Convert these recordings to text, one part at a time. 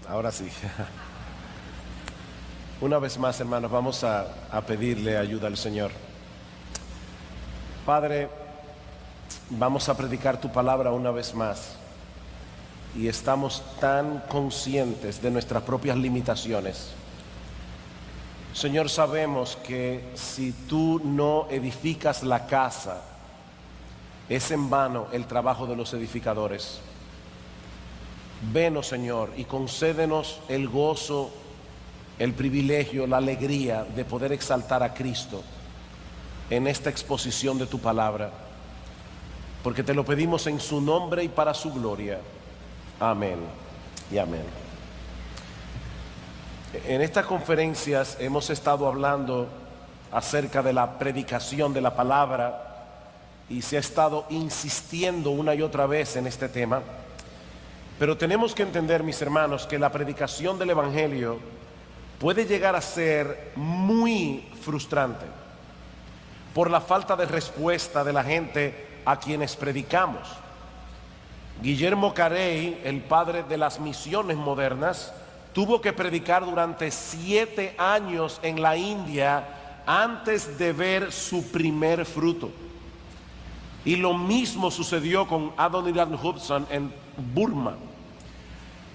Ahora sí. Una vez más, hermanos, vamos a pedirle ayuda al Señor. Padre, vamos a predicar tu palabra una vez más. Y estamos tan conscientes de nuestras propias limitaciones. Señor, sabemos que si tú no edificas la casa, es en vano el trabajo de los edificadores. Venos, Señor, y concédenos el gozo, el privilegio, la alegría de poder exaltar a Cristo en esta exposición de tu palabra, porque te lo pedimos en su nombre y para su gloria. Amén y amén. En estas conferencias hemos estado hablando acerca de la predicación de la palabra y se ha estado insistiendo una y otra vez en este tema. Pero tenemos que entender, mis hermanos, que la predicación del Evangelio puede llegar a ser muy frustrante por la falta de respuesta de la gente a quienes predicamos. Guillermo Carey, el padre de las misiones modernas, tuvo que predicar durante 7 años en la India antes de ver su primer fruto. Y lo mismo sucedió con Adoniram Judson en Burma.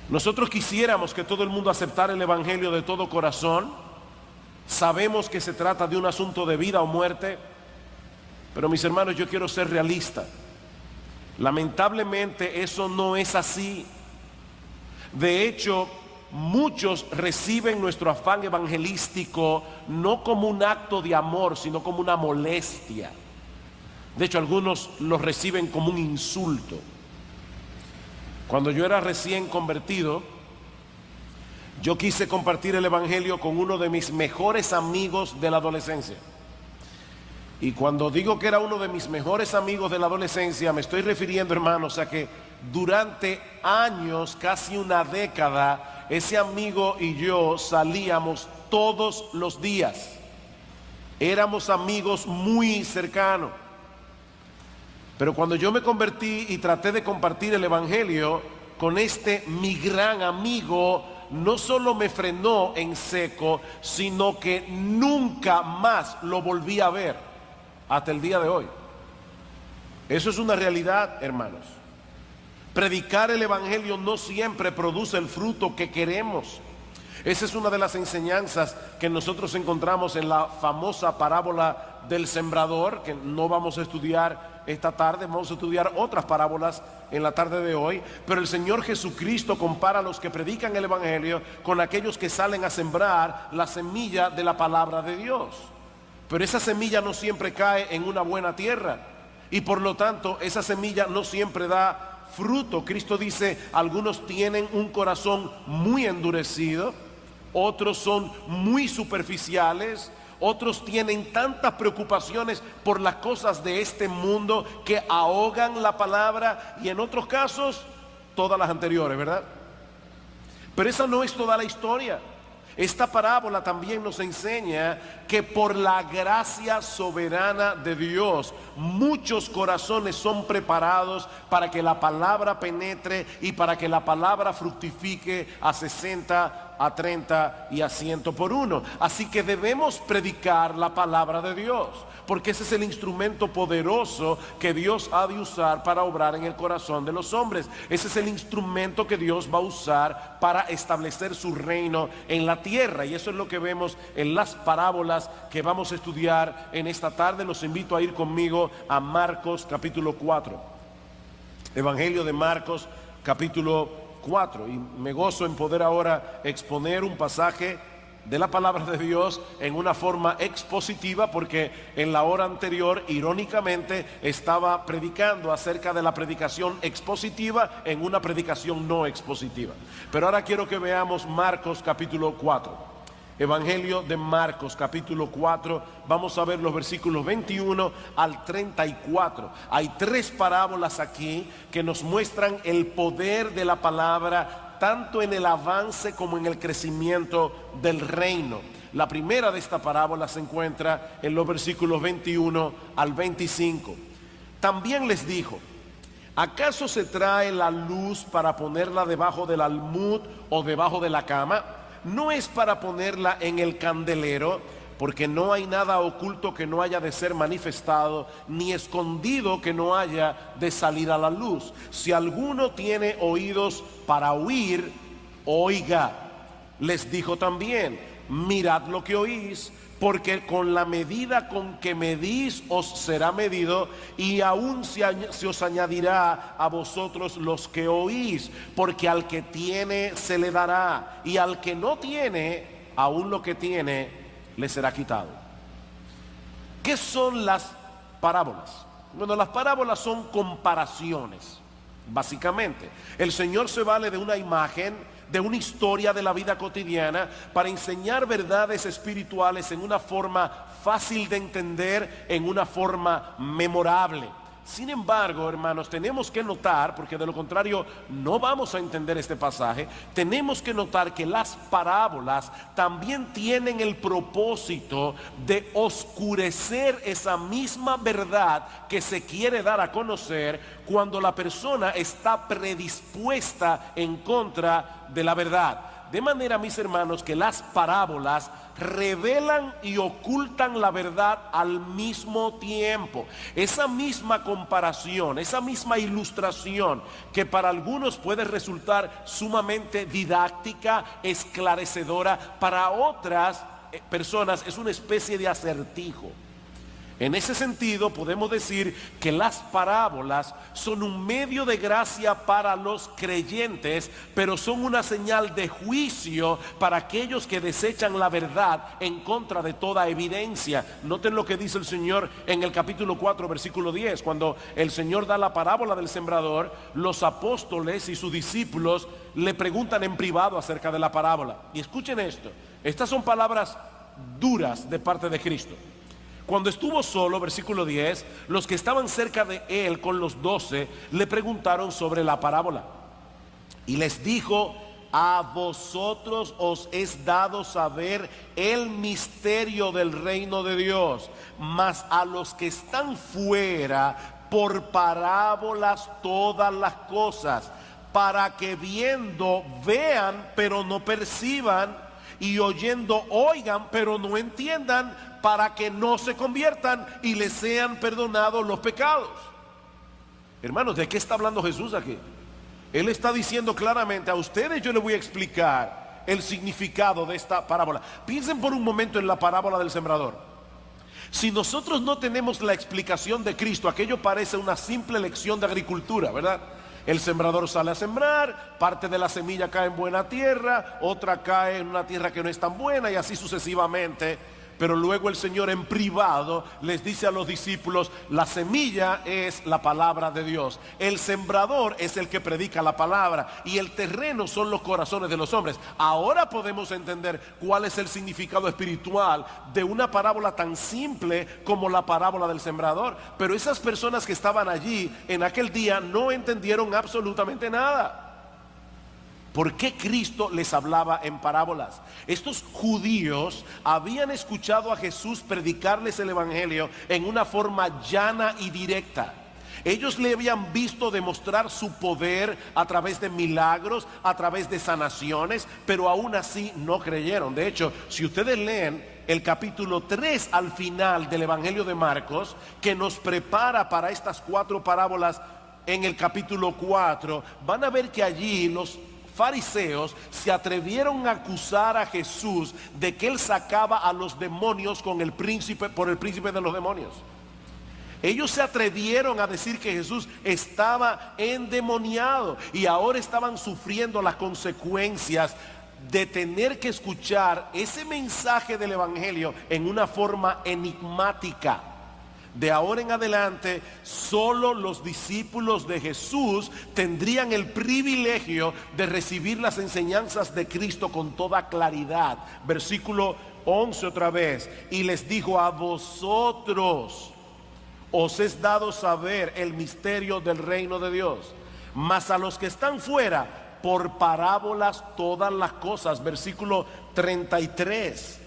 Nosotros quisiéramos que todo el mundo aceptara el Evangelio de todo corazón. Sabemos que se trata de un asunto de vida o muerte, pero mis hermanos, yo quiero ser realista. Lamentablemente eso no es así. De hecho, muchos reciben nuestro afán evangelístico no como un acto de amor, sino como una molestia. De hecho, algunos lo reciben como un insulto. Cuando yo era recién convertido, yo quise compartir el Evangelio con uno de mis mejores amigos de la adolescencia. Y cuando digo que era uno de mis mejores amigos de la adolescencia, me estoy refiriendo, hermanos, a que durante años, casi una década, ese amigo y yo salíamos todos los días. Éramos amigos muy cercanos. Pero cuando yo me convertí y traté de compartir el Evangelio con este mi gran amigo, no solo me frenó en seco, sino que nunca más lo volví a ver hasta el día de hoy. Eso es una realidad, hermanos. Predicar el Evangelio no siempre produce el fruto que queremos. Esa es una de las enseñanzas que nosotros encontramos en la famosa parábola del sembrador, que no vamos a estudiar esta tarde, vamos a estudiar otras parábolas en la tarde de hoy. Pero el Señor Jesucristo compara a los que predican el Evangelio con aquellos que salen a sembrar la semilla de la palabra de Dios. Pero esa semilla no siempre cae en una buena tierra y por lo tanto esa semilla no siempre da fruto. Cristo dice, algunos tienen un corazón muy endurecido, otros son muy superficiales, otros tienen tantas preocupaciones por las cosas de este mundo que ahogan la palabra, y en otros casos todas las anteriores, ¿verdad? Pero esa no es toda la historia. Esta parábola también nos enseña que por la gracia soberana de Dios, muchos corazones son preparados para que la palabra penetre y para que la palabra fructifique a 60, a 30 y a 100 por uno. Así que debemos predicar la palabra de Dios, porque ese es el instrumento poderoso que Dios ha de usar para obrar en el corazón de los hombres. Ese es el instrumento que Dios va a usar para establecer su reino en la tierra. Y eso es lo que vemos en las parábolas que vamos a estudiar en esta tarde. Los invito a ir conmigo a Marcos capítulo 4. Evangelio de Marcos capítulo 4. Y me gozo en poder ahora exponer un pasaje de la palabra de Dios en una forma expositiva, porque en la hora anterior, irónicamente, estaba predicando acerca de la predicación expositiva en una predicación no expositiva. Pero ahora quiero que veamos Marcos capítulo 4. Evangelio de Marcos capítulo 4, vamos a ver los versículos 21 al 34. Hay 3 parábolas aquí que nos muestran el poder de la palabra, tanto en el avance como en el crecimiento del reino. La primera de esta parábola se encuentra en los versículos 21 al 25. También les dijo: ¿Acaso se trae la luz para ponerla debajo del almud o debajo de la cama? ¿No es para ponerla en el candelero? Porque no hay nada oculto que no haya de ser manifestado, ni escondido que no haya de salir a la luz. Si alguno tiene oídos para oír, oiga. Les dijo también: mirad lo que oís, porque con la medida con que medís os será medido, y aún se os añadirá a vosotros los que oís. Porque al que tiene se le dará, y al que no tiene, aún lo que tiene le será quitado. ¿Qué son las parábolas? Bueno, las parábolas son comparaciones, básicamente. El Señor se vale de una imagen, de una historia de la vida cotidiana, para enseñar verdades espirituales en una forma fácil de entender, en una forma memorable. Sin embargo, hermanos, tenemos que notar, porque de lo contrario no vamos a entender este pasaje, tenemos que notar que las parábolas también tienen el propósito de oscurecer esa misma verdad que se quiere dar a conocer cuando la persona está predispuesta en contra de la verdad. De manera, mis hermanos, que las parábolas revelan y ocultan la verdad al mismo tiempo. Esa misma comparación, esa misma ilustración, que para algunos puede resultar sumamente didáctica, esclarecedora, para otras personas es una especie de acertijo. En ese sentido, podemos decir que las parábolas son un medio de gracia para los creyentes, pero son una señal de juicio para aquellos que desechan la verdad en contra de toda evidencia. Noten lo que dice el Señor en el capítulo 4, versículo 10. Cuando el Señor da la parábola del sembrador, los apóstoles y sus discípulos le preguntan en privado acerca de la parábola. Y escuchen esto, estas son palabras duras de parte de Cristo. Cuando estuvo solo, versículo 10, los que estaban cerca de él con los 12 le preguntaron sobre la parábola. Y les dijo: a vosotros os es dado saber el misterio del reino de Dios, mas a los que están fuera, por parábolas todas las cosas, para que viendo vean, pero no perciban, y oyendo oigan, pero no entiendan, para que no se conviertan y les sean perdonados los pecados. Hermanos, ¿de qué está hablando Jesús aquí? Él está diciendo claramente: a ustedes yo les voy a explicar el significado de esta parábola. Piensen por un momento en la parábola del sembrador. Si nosotros no tenemos la explicación de Cristo, aquello parece una simple lección de agricultura, ¿verdad? El sembrador sale a sembrar, parte de la semilla cae en buena tierra, otra cae en una tierra que no es tan buena, y así sucesivamente. Pero luego el Señor en privado les dice a los discípulos: la semilla es la palabra de Dios, el sembrador es el que predica la palabra, y el terreno son los corazones de los hombres. Ahora podemos entender cuál es el significado espiritual de una parábola tan simple como la parábola del sembrador. Pero esas personas que estaban allí en aquel día no entendieron absolutamente nada. ¿Por qué Cristo les hablaba en parábolas? Estos judíos habían escuchado a Jesús predicarles el evangelio en una forma llana y directa. Ellos le habían visto demostrar su poder a través de milagros, a través de sanaciones, pero aún así no creyeron. De hecho, si ustedes leen el capítulo 3 al final del evangelio de Marcos, que nos prepara para estas 4 parábolas en el capítulo 4, van a ver que allí los fariseos se atrevieron a acusar a Jesús de que él sacaba a los demonios por el príncipe de los demonios. Ellos se atrevieron a decir que Jesús estaba endemoniado, y ahora estaban sufriendo las consecuencias de tener que escuchar ese mensaje del evangelio en una forma enigmática. De ahora en adelante, solo los discípulos de Jesús tendrían el privilegio de recibir las enseñanzas de Cristo con toda claridad. Versículo 11 otra vez: y les dijo: a vosotros os es dado saber el misterio del reino de Dios, mas a los que están fuera, por parábolas todas las cosas. Versículo 33: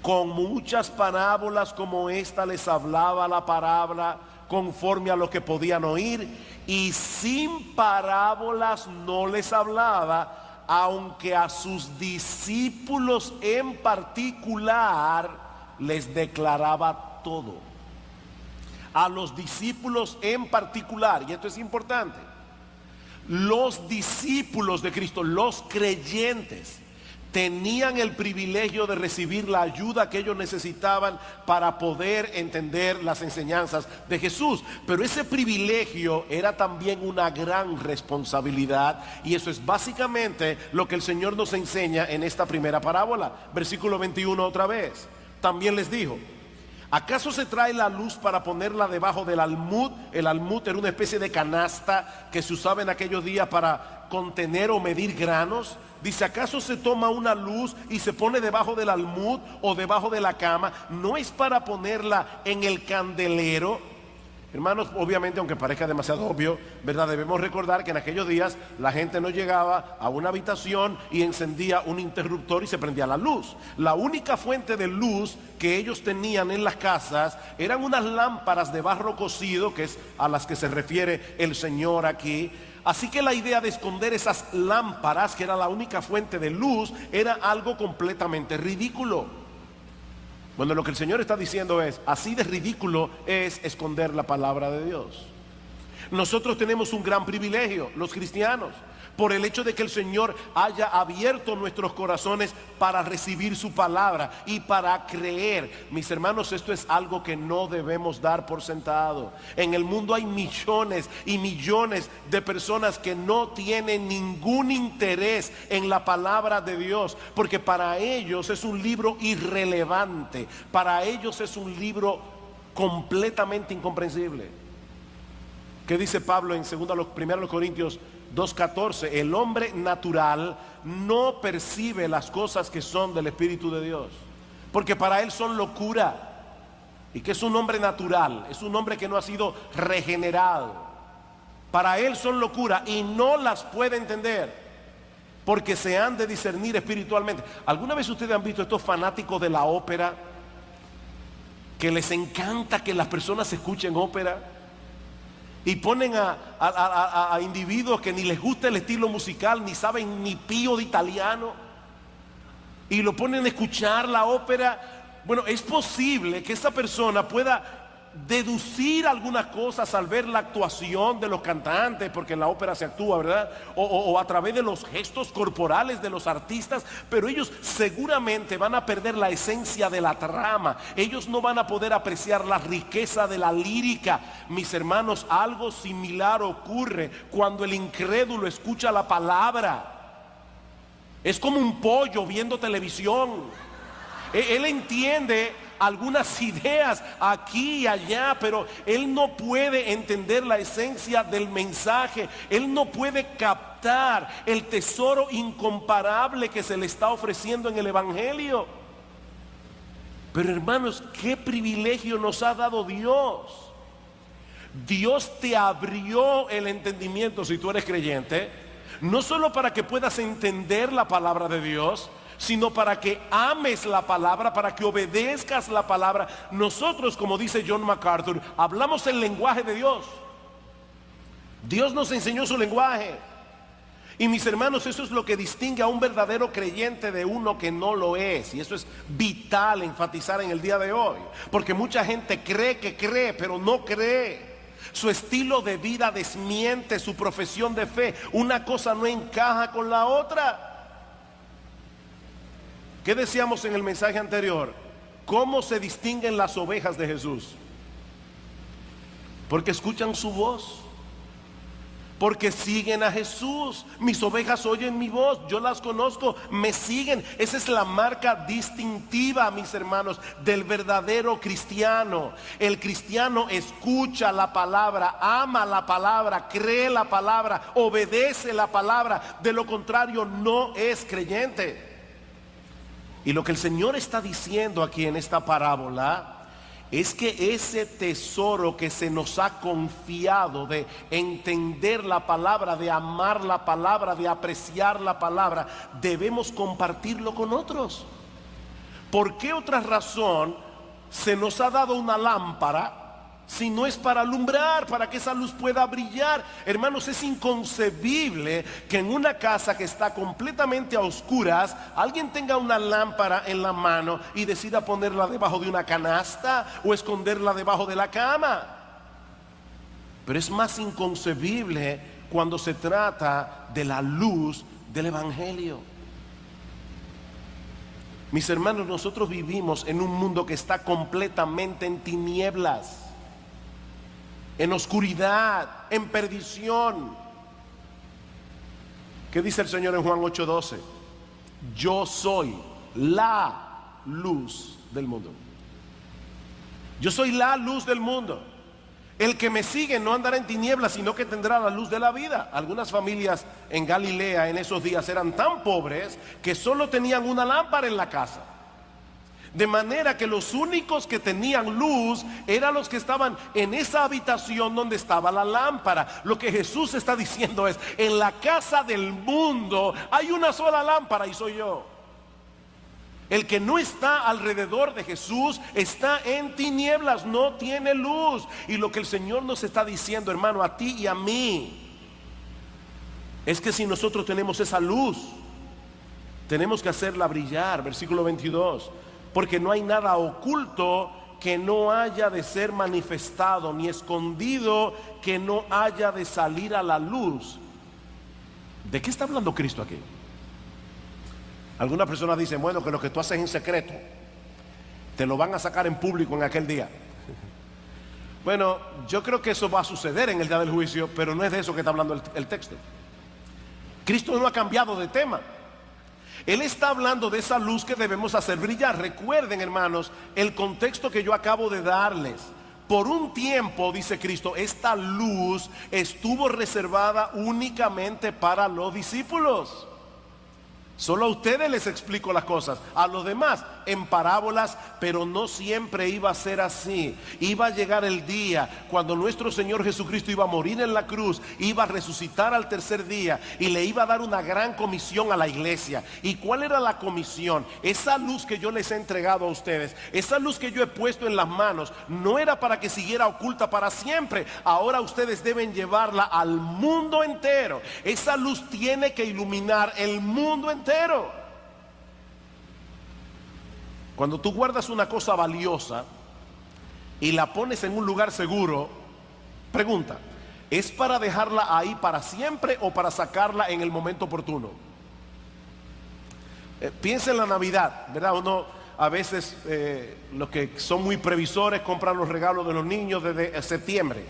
con muchas parábolas como esta les hablaba la palabra conforme a lo que podían oír, y sin parábolas no les hablaba, aunque a sus discípulos en particular les declaraba todo. A los discípulos en particular, y esto es importante, los discípulos de Cristo, los creyentes, tenían el privilegio de recibir la ayuda que ellos necesitaban para poder entender las enseñanzas de Jesús. Pero ese privilegio era también una gran responsabilidad, y eso es básicamente lo que el Señor nos enseña en esta primera parábola. Versículo 21 otra vez. También les dijo: ¿acaso se trae la luz para ponerla debajo del almud? El almud era una especie de canasta que se usaba en aquellos días para contener o medir granos. Dice: ¿acaso se toma una luz y se pone debajo del almud o debajo de la cama? ¿No es para ponerla en el candelero? Hermanos, obviamente, aunque parezca demasiado obvio, ¿verdad?, debemos recordar que en aquellos días la gente no llegaba a una habitación y encendía un interruptor y se prendía la luz. La única fuente de luz que ellos tenían en las casas eran unas lámparas de barro cocido, que es a las que se refiere el Señor aquí. Así que la idea de esconder esas lámparas, que era la única fuente de luz, era algo completamente ridículo. Bueno, lo que el Señor está diciendo es: así de ridículo es esconder la palabra de Dios. Nosotros tenemos un gran privilegio, los cristianos, por el hecho de que el Señor haya abierto nuestros corazones para recibir su palabra y para creer. Mis hermanos, esto es algo que no debemos dar por sentado. En el mundo hay millones y millones de personas que no tienen ningún interés en la palabra de Dios, porque para ellos es un libro irrelevante, para ellos es un libro completamente incomprensible. ¿Qué dice Pablo en 1 Corintios 2:14? El hombre natural no percibe las cosas que son del Espíritu de Dios, porque para él son locura. ¿Y qué es un hombre natural? Es un hombre que no ha sido regenerado. Para él son locura y no las puede entender, porque se han de discernir espiritualmente. ¿Alguna vez ustedes han visto estos fanáticos de la ópera, que les encanta que las personas escuchen ópera? Y ponen a individuos que ni les gusta el estilo musical, ni saben ni pío de italiano, y lo ponen a escuchar la ópera. Bueno, es posible que esa persona pueda deducir algunas cosas al ver la actuación de los cantantes, porque en la ópera se actúa, ¿verdad? O a través de los gestos corporales de los artistas, pero ellos seguramente van a perder la esencia de la trama. Ellos no van a poder apreciar la riqueza de la lírica. Mis hermanos, algo similar ocurre cuando el incrédulo escucha la palabra. Es como un pollo viendo televisión. Él entiende algunas ideas aquí y allá, pero él no puede entender la esencia del mensaje. Él no puede captar el tesoro incomparable que se le está ofreciendo en el Evangelio. Pero hermanos, qué privilegio nos ha dado Dios. Dios te abrió el entendimiento, si tú eres creyente, no solo para que puedas entender la palabra de Dios, sino para que ames la palabra, para que obedezcas la palabra. Nosotros, como dice John MacArthur, hablamos el lenguaje de Dios. Dios nos enseñó su lenguaje. Y mis hermanos, eso es lo que distingue a un verdadero creyente de uno que no lo es. Y eso es vital enfatizar en el día de hoy, porque mucha gente cree que cree, pero no cree. Su estilo de vida desmiente su profesión de fe. Una cosa no encaja con la otra. ¿Qué decíamos en el mensaje anterior? ¿Cómo se distinguen las ovejas de Jesús? Porque escuchan su voz, porque siguen a Jesús. Mis ovejas oyen mi voz, yo las conozco, me siguen. Esa es la marca distintiva, mis hermanos, del verdadero cristiano. El cristiano escucha la palabra, ama la palabra, cree la palabra, obedece la palabra. De lo contrario, no es creyente. Y lo que el Señor está diciendo aquí en esta parábola es que ese tesoro que se nos ha confiado de entender la palabra, de amar la palabra, de apreciar la palabra, debemos compartirlo con otros. ¿Por qué otra razón se nos ha dado una lámpara si no es para alumbrar, para que esa luz pueda brillar? Hermanos, es inconcebible que en una casa que está completamente a oscuras, alguien tenga una lámpara en la mano y decida ponerla debajo de una canasta o esconderla debajo de la cama. Pero es más inconcebible cuando se trata de la luz del Evangelio. Mis hermanos, nosotros vivimos en un mundo que está completamente en tinieblas, en oscuridad, en perdición. ¿Qué dice el Señor en Juan 8:12? Yo soy la luz del mundo. Yo soy la luz del mundo. El que me sigue no andará en tinieblas, sino que tendrá la luz de la vida. Algunas familias en Galilea en esos días eran tan pobres que solo tenían una lámpara en la casa. De manera que los únicos que tenían luz eran los que estaban en esa habitación donde estaba la lámpara. Lo que Jesús está diciendo es: en la casa del mundo hay una sola lámpara y soy yo. El que no está alrededor de Jesús está en tinieblas, no tiene luz. Y lo que el Señor nos está diciendo, hermano, a ti y a mí, es que si nosotros tenemos esa luz, tenemos que hacerla brillar. Versículo 22. Porque no hay nada oculto que no haya de ser manifestado, ni escondido que no haya de salir a la luz. ¿De qué está hablando Cristo aquí? Algunas personas dicen, bueno, que lo que tú haces en secreto te lo van a sacar en público en aquel día. Bueno, yo creo que eso va a suceder en el día del juicio, pero no es de eso que está hablando el texto. Cristo no ha cambiado de tema. Él está hablando de esa luz que debemos hacer brillar. Recuerden, hermanos, el contexto que yo acabo de darles. Por un tiempo, dice Cristo, esta luz estuvo reservada únicamente para los discípulos. Solo a ustedes les explico las cosas, a los demás en parábolas, pero no siempre iba a ser así. Iba a llegar el día cuando nuestro Señor Jesucristo iba a morir en la cruz, iba a resucitar al tercer día y le iba a dar una gran comisión a la iglesia. ¿Y cuál era la comisión? Esa luz que yo les he entregado a ustedes, esa luz que yo he puesto en las manos, no era para que siguiera oculta para siempre. Ahora ustedes deben llevarla al mundo entero. Esa luz tiene que iluminar el mundo entero. Cuando tú guardas una cosa valiosa y la pones en un lugar seguro, pregunta, ¿es para dejarla ahí para siempre o para sacarla en el momento oportuno? Piensa en la Navidad, ¿verdad? Uno a veces, los que son muy previsores, compran los regalos de los niños desde septiembre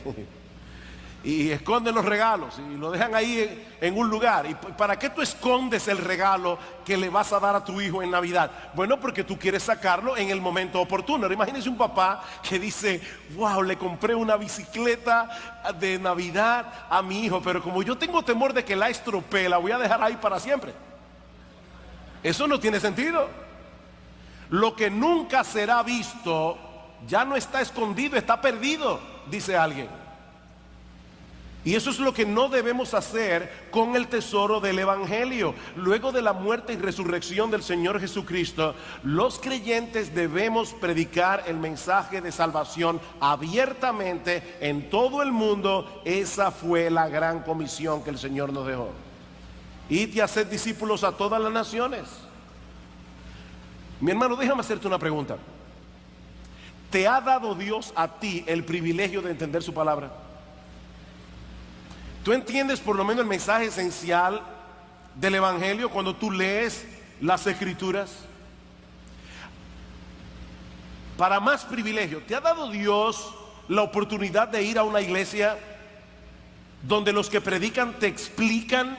y esconden los regalos y lo dejan ahí en un lugar. ¿Y para qué tú escondes el regalo que le vas a dar a tu hijo en Navidad? Bueno, porque tú quieres sacarlo en el momento oportuno. Ahora, imagínese un papá que dice, wow, le compré una bicicleta de Navidad a mi hijo, pero como yo tengo temor de que la estropee, la voy a dejar ahí para siempre. Eso no tiene sentido. Lo que nunca será visto ya no está escondido, está perdido, dice alguien. Y eso es lo que no debemos hacer con el tesoro del Evangelio. Luego de la muerte y resurrección del Señor Jesucristo, los creyentes debemos predicar el mensaje de salvación abiertamente en todo el mundo. Esa fue la gran comisión que el Señor nos dejó. Id y haced discípulos a todas las naciones. Mi hermano, déjame hacerte una pregunta. ¿Te ha dado Dios a ti el privilegio de entender su palabra? ¿Tú entiendes por lo menos el mensaje esencial del Evangelio cuando tú lees las Escrituras? Para más privilegio, ¿te ha dado Dios la oportunidad de ir a una iglesia donde los que predican te explican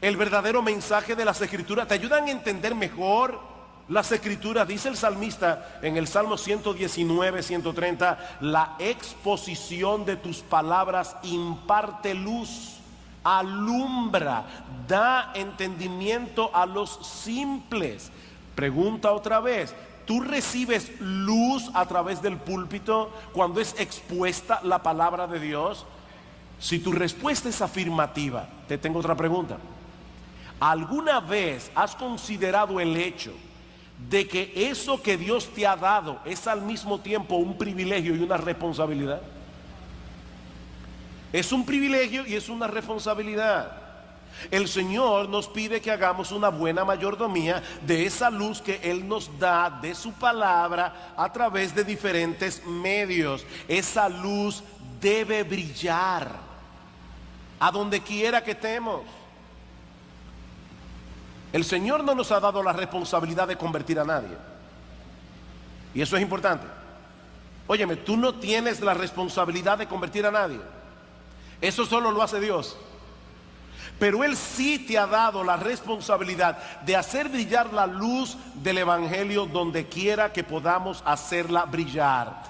el verdadero mensaje de las Escrituras? ¿Te ayudan a entender mejor las Escrituras? Dice el salmista en el Salmo 119, 130, la exposición de tus palabras imparte luz, alumbra, da entendimiento a los simples. Pregunta otra vez, ¿tú recibes luz a través del púlpito cuando es expuesta la palabra de Dios? Si tu respuesta es afirmativa, te tengo otra pregunta. ¿Alguna vez has considerado el hecho de que eso que Dios te ha dado es al mismo tiempo un privilegio y una responsabilidad? Es un privilegio y es una responsabilidad. El Señor nos pide que hagamos una buena mayordomía de esa luz que Él nos da de su palabra a través de diferentes medios. Esa luz debe brillar a donde quiera que estemos. El Señor no nos ha dado la responsabilidad de convertir a nadie. Y eso es importante. Óyeme, tú no tienes la responsabilidad de convertir a nadie. Eso solo lo hace Dios. Pero Él sí te ha dado la responsabilidad de hacer brillar la luz del Evangelio donde quiera que podamos hacerla brillar.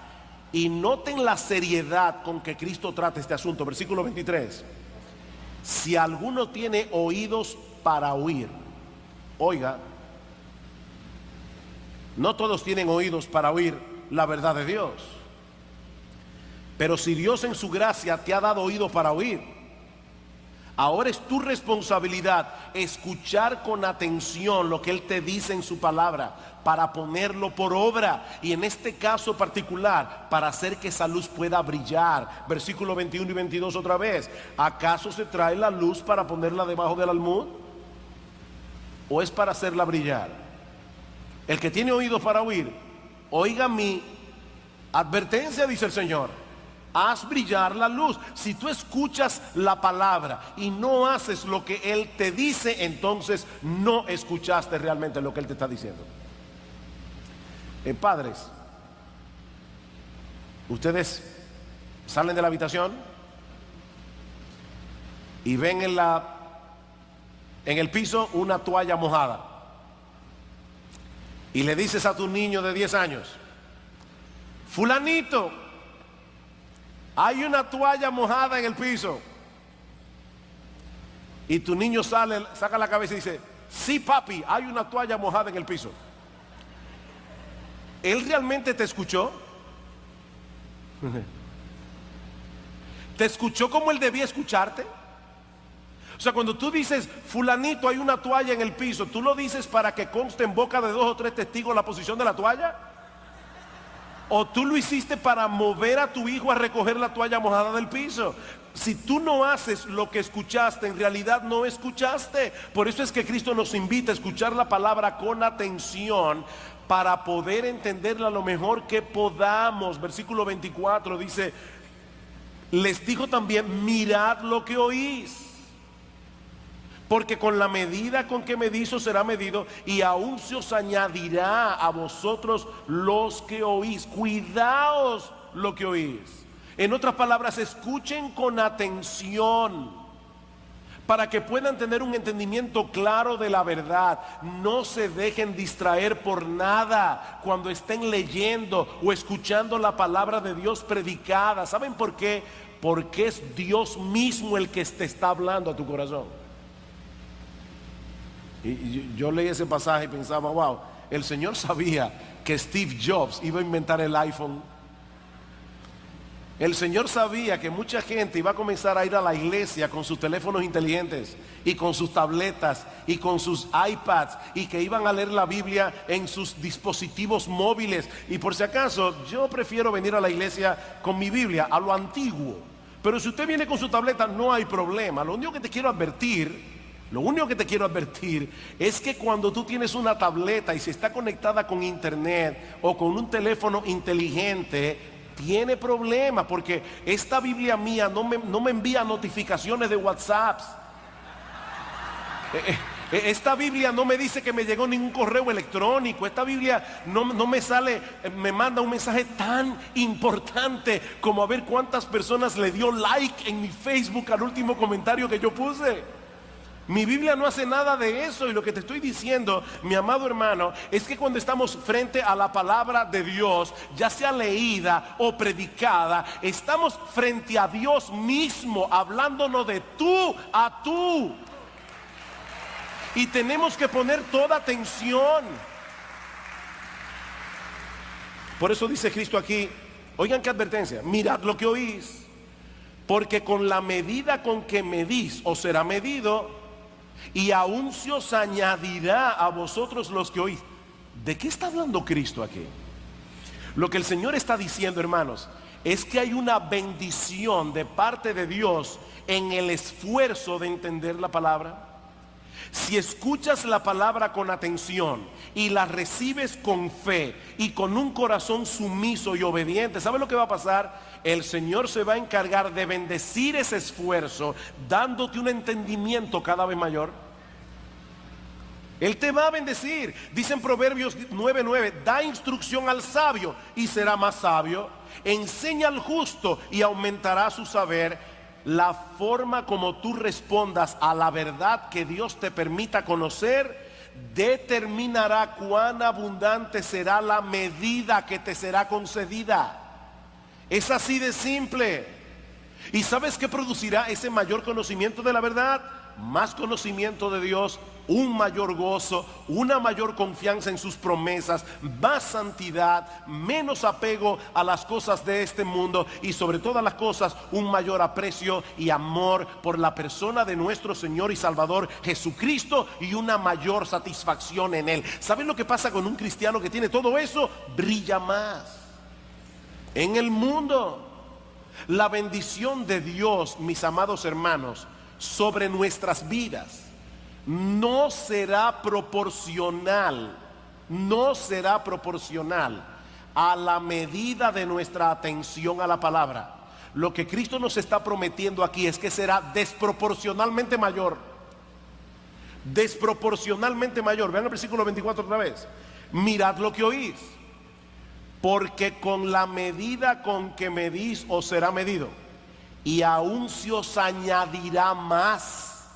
Y noten la seriedad con que Cristo trata este asunto. Versículo 23. Si alguno tiene oídos para oír, oiga, no todos tienen oídos para oír la verdad de Dios. Pero si Dios en su gracia te ha dado oído para oír, ahora es tu responsabilidad escuchar con atención lo que Él te dice en su palabra para ponerlo por obra, y en este caso particular para hacer que esa luz pueda brillar. Versículo 21 y 22 otra vez. ¿Acaso se trae la luz para ponerla debajo del almud? ¿O es para hacerla brillar? El que tiene oídos para oír, oiga mi advertencia, dice el Señor. Haz brillar la luz. Si tú escuchas la palabra y no haces lo que Él te dice, entonces no escuchaste realmente lo que Él te está diciendo. Padres, ustedes salen de la habitación y ven en el piso una toalla mojada, y le dices a tu niño de 10 años: fulanito, hay una toalla mojada en el piso. Y tu niño saca la cabeza y dice: sí, papi, hay una toalla mojada en el piso. ¿Él realmente te escuchó? ¿Te escuchó como él debía escucharte? O sea, cuando tú dices: fulanito, hay una toalla en el piso, ¿tú lo dices para que conste en boca de 2 o 3 testigos la posición de la toalla? ¿O tú lo hiciste para mover a tu hijo a recoger la toalla mojada del piso? Si tú no haces lo que escuchaste, en realidad no escuchaste. Por eso es que Cristo nos invita a escuchar la palabra con atención para poder entenderla lo mejor que podamos. Versículo 24 dice: les dijo también: mirad lo que oís, porque con la medida con que medís os será medido, y aún se os añadirá a vosotros los que oís. Cuidaos lo que oís. En otras palabras, escuchen con atención para que puedan tener un entendimiento claro de la verdad. No se dejen distraer por nada cuando estén leyendo o escuchando la palabra de Dios predicada. ¿Saben por qué? Porque es Dios mismo el que te está hablando a tu corazón. Y yo leí ese pasaje y pensaba: wow, el Señor sabía que Steve Jobs iba a inventar el iPhone. El Señor sabía que mucha gente iba a comenzar a ir a la iglesia con sus teléfonos inteligentes y con sus tabletas y con sus iPads, y que iban a leer la Biblia en sus dispositivos móviles. Y por si acaso, yo prefiero venir a la iglesia con mi Biblia a lo antiguo. Pero si usted viene con su tableta, no hay problema. Lo único que te quiero advertir es que cuando tú tienes una tableta y si está conectada con internet o con un teléfono inteligente, tiene problemas, porque esta Biblia mía no me envía notificaciones de WhatsApp. Esta Biblia no me dice que me llegó ningún correo electrónico. Esta Biblia no me sale, me manda un mensaje tan importante como a ver cuántas personas le dio like en mi Facebook al último comentario que yo puse. Mi Biblia no hace nada de eso. Y lo que te estoy diciendo, mi amado hermano, es que cuando estamos frente a la palabra de Dios, ya sea leída o predicada, estamos frente a Dios mismo, hablándonos de tú a tú. Y tenemos que poner toda atención. Por eso dice Cristo aquí, oigan qué advertencia: mirad lo que oís, porque con la medida con que medís os será medido, y aún se os añadirá a vosotros los que oís. ¿De qué está hablando Cristo aquí? Lo que el Señor está diciendo, hermanos, es que hay una bendición de parte de Dios en el esfuerzo de entender la palabra. Si escuchas la palabra con atención y la recibes con fe y con un corazón sumiso y obediente, ¿sabes lo que va a pasar? El Señor se va a encargar de bendecir ese esfuerzo, dándote un entendimiento cada vez mayor. Él te va a bendecir. Dice en Proverbios 9:9, da instrucción al sabio y será más sabio. Enseña al justo y aumentará su saber. La forma como tú respondas a la verdad que Dios te permita conocer determinará cuán abundante será la medida que te será concedida. Es así de simple. ¿Y sabes qué producirá ese mayor conocimiento de la verdad? Más conocimiento de Dios, un mayor gozo, una mayor confianza en sus promesas, más santidad, menos apego a las cosas de este mundo y sobre todas las cosas un mayor aprecio y amor por la persona de nuestro Señor y Salvador Jesucristo y una mayor satisfacción en Él. ¿Saben lo que pasa con un cristiano que tiene todo eso? Brilla más en el mundo. La bendición de Dios, mis amados hermanos, sobre nuestras vidas no será proporcional a la medida de nuestra atención a la palabra. Lo que Cristo nos está prometiendo aquí es que será desproporcionalmente mayor. Desproporcionalmente mayor. Vean el versículo 24 otra vez. Mirad lo que oís, porque con la medida con que medís os será medido, y aún se os añadirá más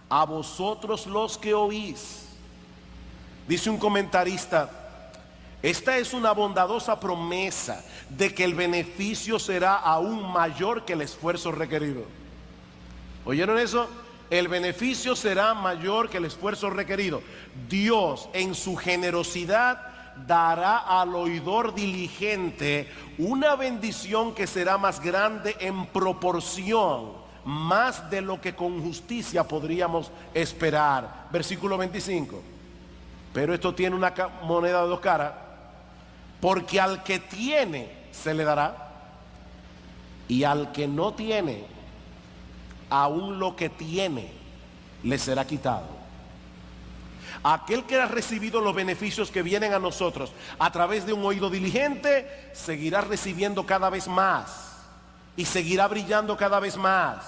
a vosotros los que oís. Dice un comentarista, esta es una bondadosa promesa de que el beneficio será aún mayor que el esfuerzo requerido. ¿Oyeron eso? El beneficio será mayor que el esfuerzo requerido. Dios en su generosidad dará al oidor diligente una bendición que será más grande en proporción, más de lo que con justicia podríamos esperar. Versículo 25. Pero esto tiene una moneda de dos caras, porque al que tiene se le dará, y al que no tiene, aún lo que tiene le será quitado. Aquel que ha recibido los beneficios que vienen a nosotros a través de un oído diligente, seguirá recibiendo cada vez más y seguirá brillando cada vez más.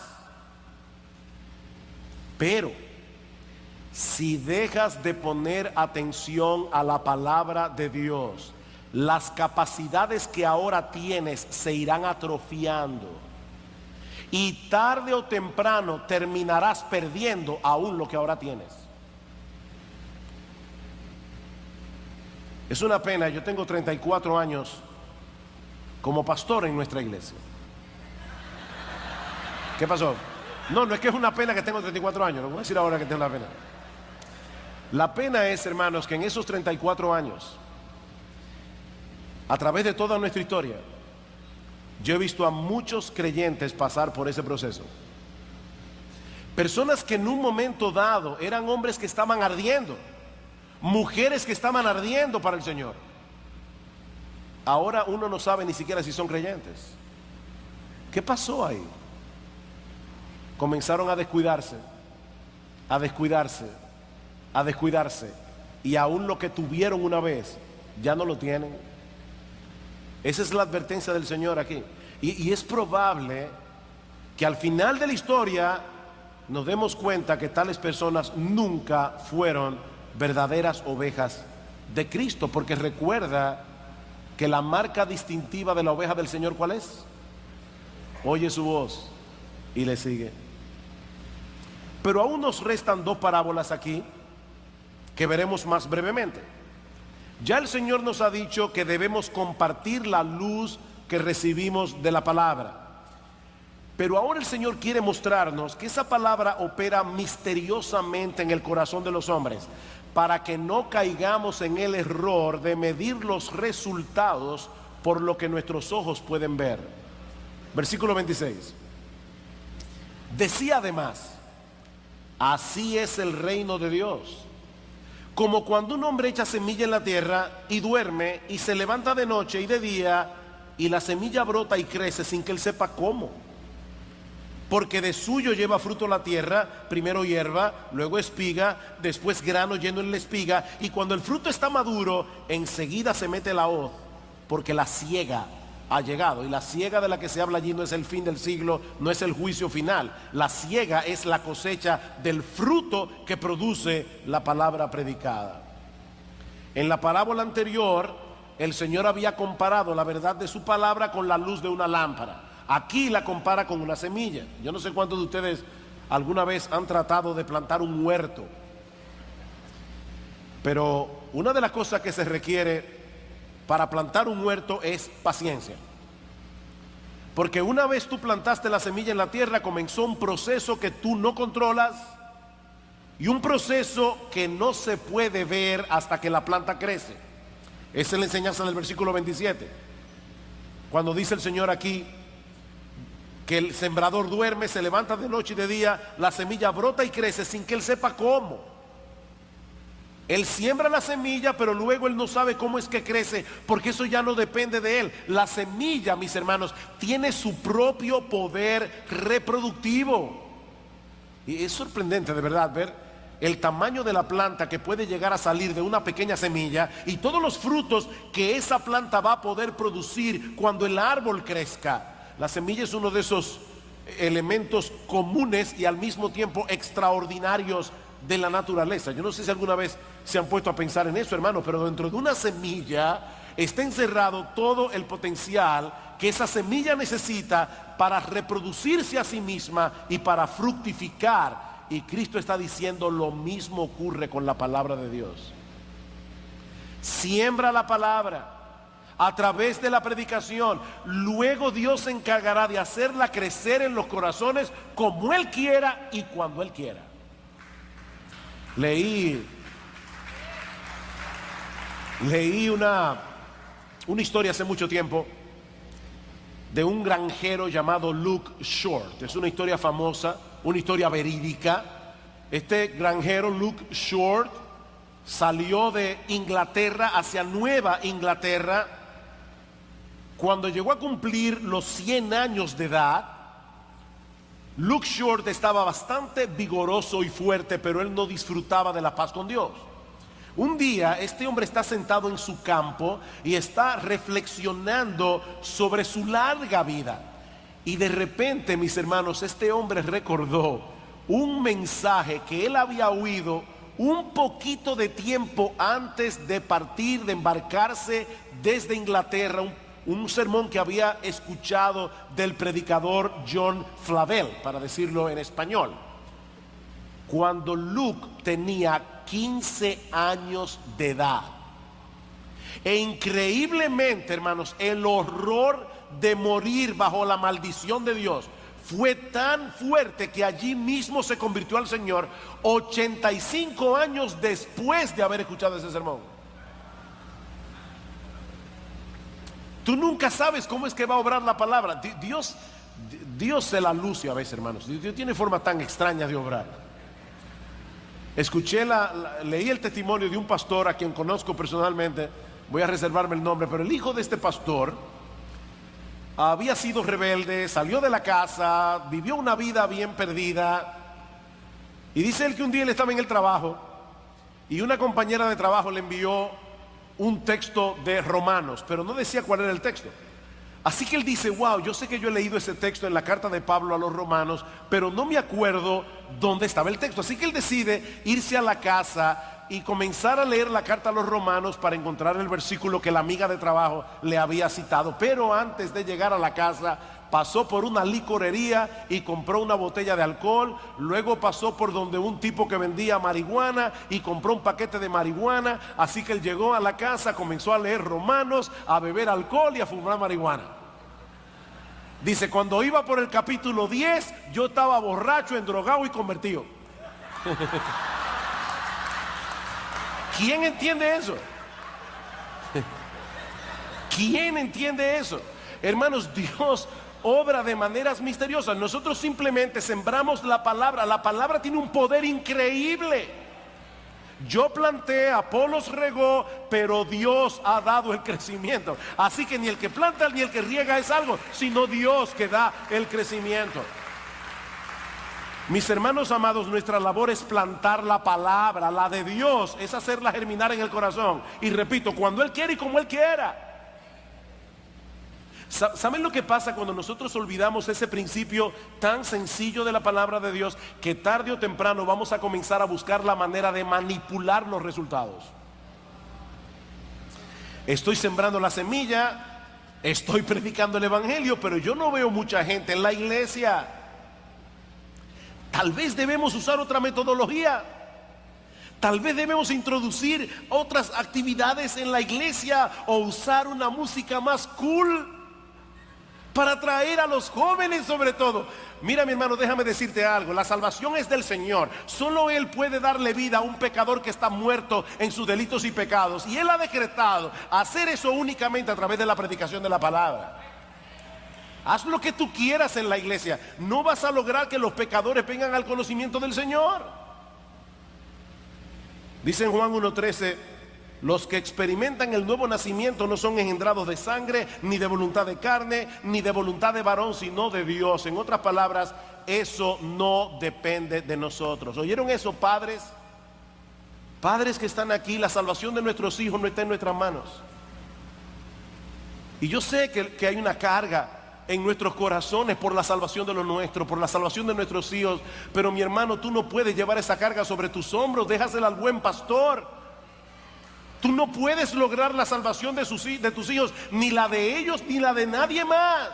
Pero si dejas de poner atención a la palabra de Dios, las capacidades que ahora tienes se irán atrofiando, y tarde o temprano terminarás perdiendo aún lo que ahora tienes. Es una pena, yo tengo 34 años como pastor en nuestra iglesia. ¿Qué pasó? No es que es una pena que tengo 34 años, no voy a decir ahora que tengo la pena. La pena es, hermanos, que en esos 34 años, a través de toda nuestra historia, yo he visto a muchos creyentes pasar por ese proceso. Personas que en un momento dado eran hombres que estaban ardiendo, mujeres que estaban ardiendo para el Señor. Ahora uno no sabe ni siquiera si son creyentes. ¿Qué pasó ahí? Comenzaron a descuidarse, a descuidarse, a descuidarse, y aún lo que tuvieron una vez ya no lo tienen. Esa es la advertencia del Señor aquí. Y es probable que al final de la historia nos demos cuenta que tales personas nunca fueron verdaderas ovejas de Cristo, porque recuerda que la marca distintiva de la oveja del Señor, ¿cuál es? Oye su voz y le sigue. Pero aún nos restan dos parábolas aquí que veremos más brevemente. Ya el Señor nos ha dicho que debemos compartir la luz que recibimos de la palabra. Pero ahora el Señor quiere mostrarnos que esa palabra opera misteriosamente en el corazón de los hombres, para que no caigamos en el error de medir los resultados por lo que nuestros ojos pueden ver. Versículo 26. Decía además, así es el reino de Dios, como cuando un hombre echa semilla en la tierra y duerme y se levanta de noche y de día y la semilla brota y crece sin que él sepa cómo. Porque de suyo lleva fruto la tierra, primero hierba, luego espiga, después grano lleno en la espiga, y cuando el fruto está maduro, enseguida se mete la hoz, porque la siega ha llegado. Y la siega de la que se habla allí no es el fin del siglo, no es el juicio final. La siega es la cosecha del fruto que produce la palabra predicada. En la parábola anterior, el Señor había comparado la verdad de su palabra con la luz de una lámpara. Aquí la compara con una semilla. Yo no sé cuántos de ustedes alguna vez han tratado de plantar un huerto, pero una de las cosas que se requiere para plantar un huerto es paciencia. Porque una vez tú plantaste la semilla en la tierra, comenzó un proceso que tú no controlas y un proceso que no se puede ver hasta que la planta crece. Esa es la enseñanza del versículo 27. Cuando dice el Señor aquí que el sembrador duerme, se levanta de noche y de día, la semilla brota y crece sin que él sepa cómo. Él siembra la semilla, pero luego él no sabe cómo es que crece, porque eso ya no depende de él. La semilla, mis hermanos, tiene su propio poder reproductivo. Y es sorprendente de verdad ver el tamaño de la planta que puede llegar a salir de una pequeña semilla y todos los frutos que esa planta va a poder producir cuando el árbol crezca. La semilla es uno de esos elementos comunes y al mismo tiempo extraordinarios de la naturaleza. Yo no sé si alguna vez se han puesto a pensar en eso, hermano, pero dentro de una semilla está encerrado todo el potencial que esa semilla necesita para reproducirse a sí misma y para fructificar. Y Cristo está diciendo lo mismo ocurre con la palabra de Dios. Siembra la palabra a través de la predicación, luego Dios se encargará de hacerla crecer en los corazones como Él quiera y cuando Él quiera. Leí una historia hace mucho tiempo de un granjero llamado Luke Short. Es una historia famosa, una historia verídica. Este granjero Luke Short salió de Inglaterra hacia Nueva Inglaterra. Cuando llegó a cumplir los 100 años de edad, Luke Short estaba bastante vigoroso y fuerte, pero él no disfrutaba de la paz con Dios. Un día este hombre está sentado en su campo y está reflexionando sobre su larga vida. Y de repente, mis hermanos, este hombre recordó un mensaje que él había oído un poquito de tiempo antes de partir, de embarcarse desde Inglaterra, un sermón que había escuchado del predicador John Flavel, para decirlo en español. Cuando Luke tenía 15 años de edad. E increíblemente, hermanos, el horror de morir bajo la maldición de Dios fue tan fuerte que allí mismo se convirtió al Señor 85 años después de haber escuchado ese sermón. Tú nunca sabes cómo es que va a obrar la palabra. Dios se la luce a veces, hermanos. Dios tiene forma tan extraña de obrar. Leí el testimonio de un pastor a quien conozco personalmente. Voy a reservarme el nombre, pero el hijo de este pastor había sido rebelde, salió de la casa, vivió una vida bien perdida. Y dice él que un día él estaba en el trabajo y una compañera de trabajo le envió un texto de Romanos, pero no decía cuál era el texto. Así que él dice: wow, yo sé que yo he leído ese texto en la carta de Pablo a los romanos, pero no me acuerdo dónde estaba el texto. Así que él decide irse a la casa y comenzar a leer la carta a los romanos para encontrar el versículo que la amiga de trabajo le había citado. Pero antes de llegar a la casa, pasó por una licorería y compró una botella de alcohol. Luego pasó por donde un tipo que vendía marihuana y compró un paquete de marihuana. Así que él llegó a la casa, comenzó a leer Romanos, a beber alcohol y a fumar marihuana. Dice: cuando iba por el capítulo 10, yo estaba borracho, endrogado y convertido. ¿Quién entiende eso? ¿Quién entiende eso? Hermanos, Dios obra de maneras misteriosas. Nosotros simplemente sembramos la palabra. La palabra tiene un poder increíble. Yo planté, Apolos regó, pero Dios ha dado el crecimiento. Así que ni el que planta ni el que riega es algo, sino Dios que da el crecimiento. Mis hermanos amados, nuestra labor es plantar la palabra, la de Dios, es hacerla germinar en el corazón. Y repito, cuando Él quiere y como Él quiera. ¿Saben lo que pasa cuando nosotros olvidamos ese principio tan sencillo de la palabra de Dios? Que tarde o temprano vamos a comenzar a buscar la manera de manipular los resultados. Estoy sembrando la semilla, estoy predicando el evangelio, pero yo no veo mucha gente en la iglesia. Tal vez debemos usar otra metodología. Tal vez debemos introducir otras actividades en la iglesia o usar una música más cool para atraer a los jóvenes sobre todo. Mira, mi hermano, déjame decirte algo. La salvación es del Señor. Solo Él puede darle vida a un pecador que está muerto en sus delitos y pecados. Y Él ha decretado hacer eso únicamente a través de la predicación de la palabra. Haz lo que tú quieras en la iglesia. No vas a lograr que los pecadores vengan al conocimiento del Señor. Dice en Juan 1:13: los que experimentan el nuevo nacimiento no son engendrados de sangre, ni de voluntad de carne, ni de voluntad de varón, sino de Dios. En otras palabras, eso no depende de nosotros. ¿Oyeron eso, padres? Padres que están aquí, la salvación de nuestros hijos no está en nuestras manos. Y yo sé que hay una carga en nuestros corazones por la salvación de los nuestros, por la salvación de nuestros hijos. Pero mi hermano, tú no puedes llevar esa carga sobre tus hombros. Déjasela al buen pastor. Tú no puedes lograr la salvación de tus hijos, ni la de ellos, ni la de nadie más.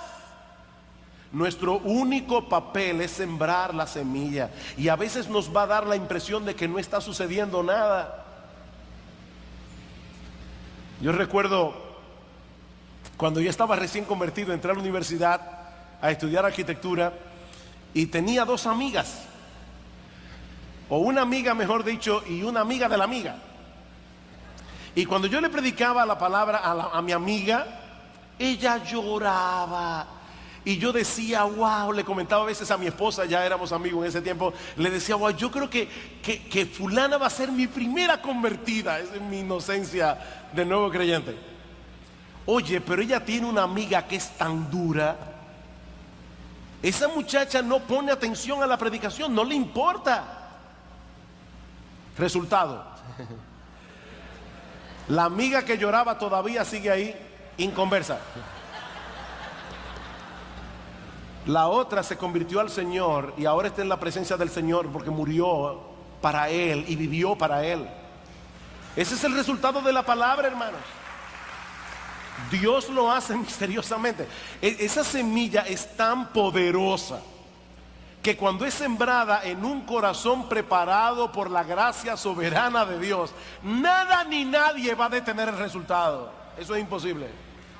Nuestro único papel es sembrar la semilla. Y a veces nos va a dar la impresión de que no está sucediendo nada. Yo recuerdo cuando yo estaba recién convertido, entré a la universidad a estudiar arquitectura y tenía dos amigas, o una amiga mejor dicho, y una amiga de la amiga. Y cuando yo le predicaba la palabra a mi amiga, ella lloraba. Y yo decía, wow, le comentaba a veces a mi esposa, ya éramos amigos en ese tiempo, le decía, wow, yo creo que fulana va a ser mi primera convertida. Esa es mi inocencia de nuevo creyente. Oye, pero ella tiene una amiga que es tan dura. Esa muchacha no pone atención a la predicación, no le importa. Resultado: la amiga que lloraba todavía sigue ahí, inconversa. La otra se convirtió al Señor y ahora está en la presencia del Señor porque murió para Él y vivió para Él. Ese es el resultado de la palabra, hermanos. Dios lo hace misteriosamente. Esa semilla es tan poderosa que cuando es sembrada en un corazón preparado por la gracia soberana de Dios, nada ni nadie va a detener el resultado. Eso es imposible.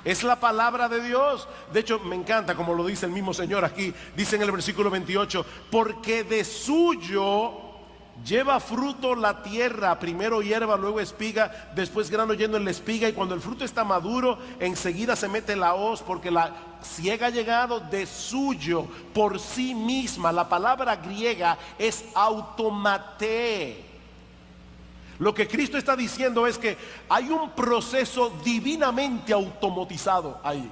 Es la palabra de Dios. De hecho, me encanta como lo dice el mismo Señor aquí. Dice en el versículo 28: porque de suyo lleva fruto la tierra, primero hierba, luego espiga, después grano lleno en la espiga, y cuando el fruto está maduro, enseguida se mete la hoz, porque la siega ha llegado. De suyo, por sí misma. La palabra griega es automate. Lo que Cristo está diciendo es que hay un proceso divinamente automatizado ahí.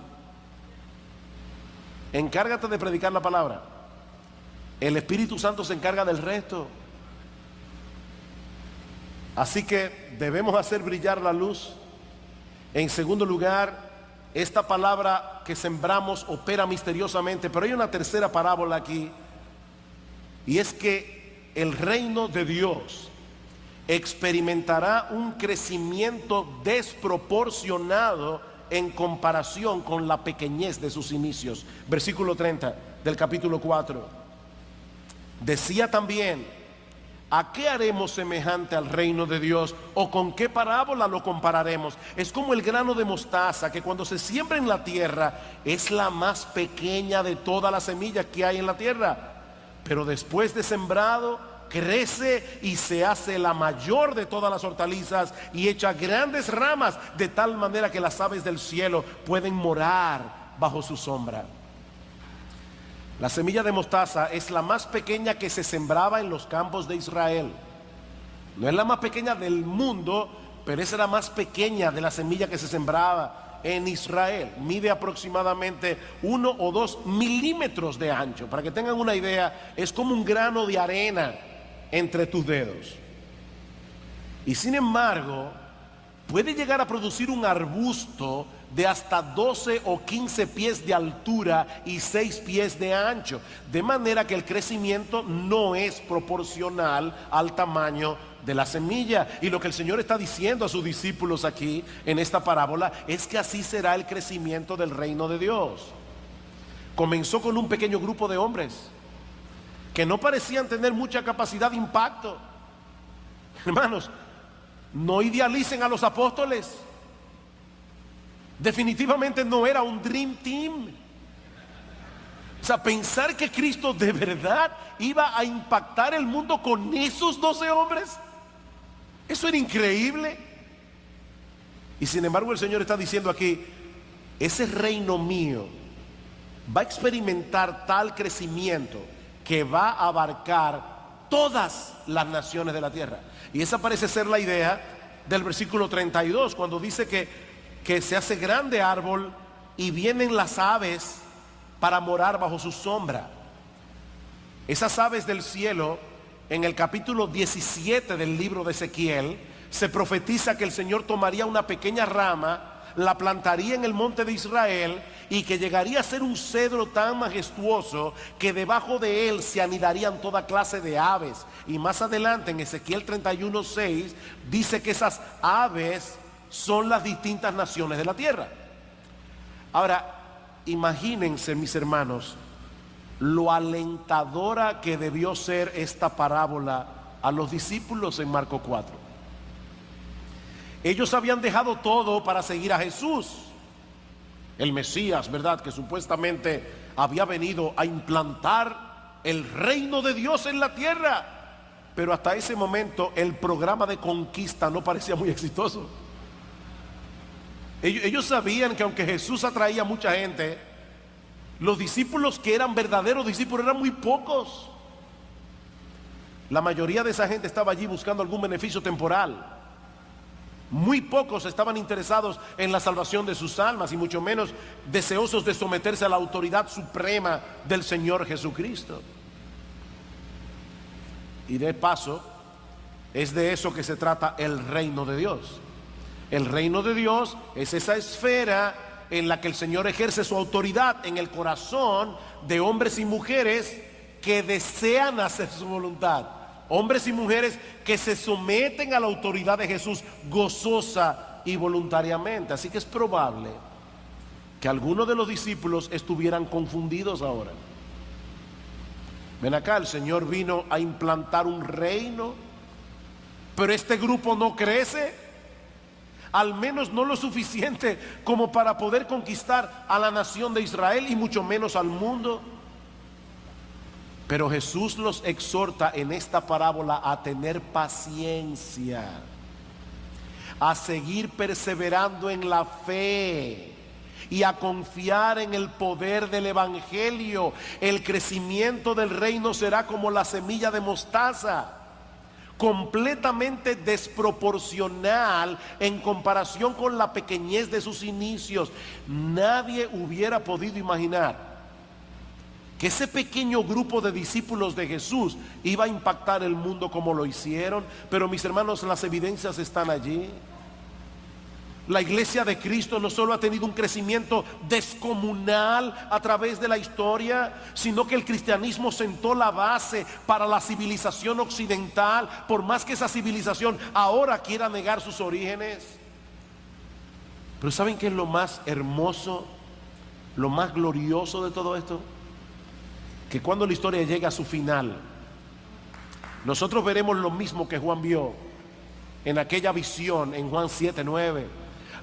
Encárgate de predicar la palabra. El Espíritu Santo se encarga del resto. Así que debemos hacer brillar la luz. En segundo lugar, esta palabra que sembramos opera misteriosamente. Pero hay una tercera parábola aquí, y es que el reino de Dios experimentará un crecimiento desproporcionado en comparación con la pequeñez de sus inicios. Versículo 30 del capítulo 4. Decía también: ¿a qué haremos semejante al reino de Dios? ¿O con qué parábola lo compararemos? Es como el grano de mostaza, que cuando se siembra en la tierra es la más pequeña de todas las semillas que hay en la tierra, pero después de sembrado crece y se hace la mayor de todas las hortalizas y echa grandes ramas, de tal manera que las aves del cielo pueden morar bajo su sombra. La semilla de mostaza es la más pequeña que se sembraba en los campos de Israel. No es la más pequeña del mundo, pero esa era la más pequeña de la semilla que se sembraba en Israel. Mide aproximadamente 1 o 2 milímetros de ancho. Para que tengan una idea, es como un grano de arena entre tus dedos. Y sin embargo, puede llegar a producir un arbusto de hasta 12 o 15 pies de altura y 6 pies de ancho. De manera que el crecimiento no es proporcional al tamaño de la semilla. Y lo que el Señor está diciendo a sus discípulos aquí en esta parábola es que así será el crecimiento del reino de Dios. Comenzó con un pequeño grupo de hombres que no parecían tener mucha capacidad de impacto. Hermanos, no idealicen a los apóstoles. Definitivamente no era un dream team. O sea, pensar que Cristo de verdad iba a impactar el mundo con esos 12 hombres, eso era increíble. Y sin embargo el Señor está diciendo aquí, ese reino mío va a experimentar tal crecimiento que va a abarcar todas las naciones de la tierra. Y esa parece ser la idea del versículo 32, cuando dice que se hace grande árbol y vienen las aves para morar bajo su sombra. Esas aves del cielo, en el capítulo 17 del libro de Ezequiel, se profetiza que el Señor tomaría una pequeña rama, la plantaría en el monte de Israel y que llegaría a ser un cedro tan majestuoso que debajo de él se anidarían toda clase de aves. Y más adelante en Ezequiel 31:6 dice que esas aves son las distintas naciones de la tierra. Ahora, imagínense, mis hermanos, lo alentadora que debió ser esta parábola a los discípulos en Marcos 4. Ellos habían dejado todo para seguir a Jesús, el Mesías, ¿verdad? Que supuestamente había venido a implantar el reino de Dios en la tierra. Pero hasta ese momento el programa de conquista no parecía muy exitoso. Ellos sabían que aunque Jesús atraía a mucha gente, los discípulos que eran verdaderos discípulos eran muy pocos. La mayoría de esa gente estaba allí buscando algún beneficio temporal. Muy pocos estaban interesados en la salvación de sus almas y mucho menos deseosos de someterse a la autoridad suprema del Señor Jesucristo. Y de paso, es de eso que se trata el reino de Dios. El reino de Dios es esa esfera en la que el Señor ejerce su autoridad en el corazón de hombres y mujeres que desean hacer su voluntad. Hombres y mujeres que se someten a la autoridad de Jesús gozosa y voluntariamente. Así que es probable que algunos de los discípulos estuvieran confundidos ahora. Ven acá, el Señor vino a implantar un reino, pero este grupo no crece, al menos no lo suficiente como para poder conquistar a la nación de Israel y mucho menos al mundo. Pero Jesús los exhorta en esta parábola a tener paciencia, a seguir perseverando en la fe y a confiar en el poder del evangelio. El crecimiento del reino será como la semilla de mostaza, completamente desproporcional en comparación con la pequeñez de sus inicios. Nadie hubiera podido imaginar que ese pequeño grupo de discípulos de Jesús iba a impactar el mundo como lo hicieron. Pero mis hermanos, las evidencias están allí. La iglesia de Cristo no solo ha tenido un crecimiento descomunal a través de la historia, sino que el cristianismo sentó la base para la civilización occidental, por más que esa civilización ahora quiera negar sus orígenes. Pero ¿saben qué es lo más hermoso, lo más glorioso de todo esto? Que cuando la historia llegue a su final, nosotros veremos lo mismo que Juan vio en aquella visión en Juan 7:9,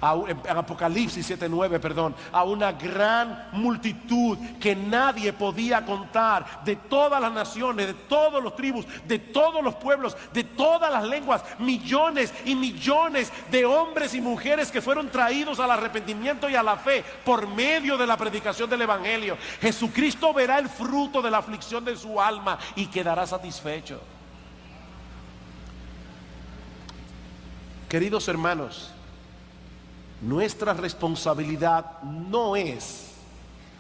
en Apocalipsis 7:9, perdón, a una gran multitud que nadie podía contar, de todas las naciones, de todas las tribus, de todos los pueblos, de todas las lenguas, millones y millones de hombres y mujeres que fueron traídos al arrepentimiento y a la fe por medio de la predicación del evangelio. Jesucristo verá el fruto de la aflicción de su alma y quedará satisfecho. Queridos hermanos, nuestra responsabilidad no es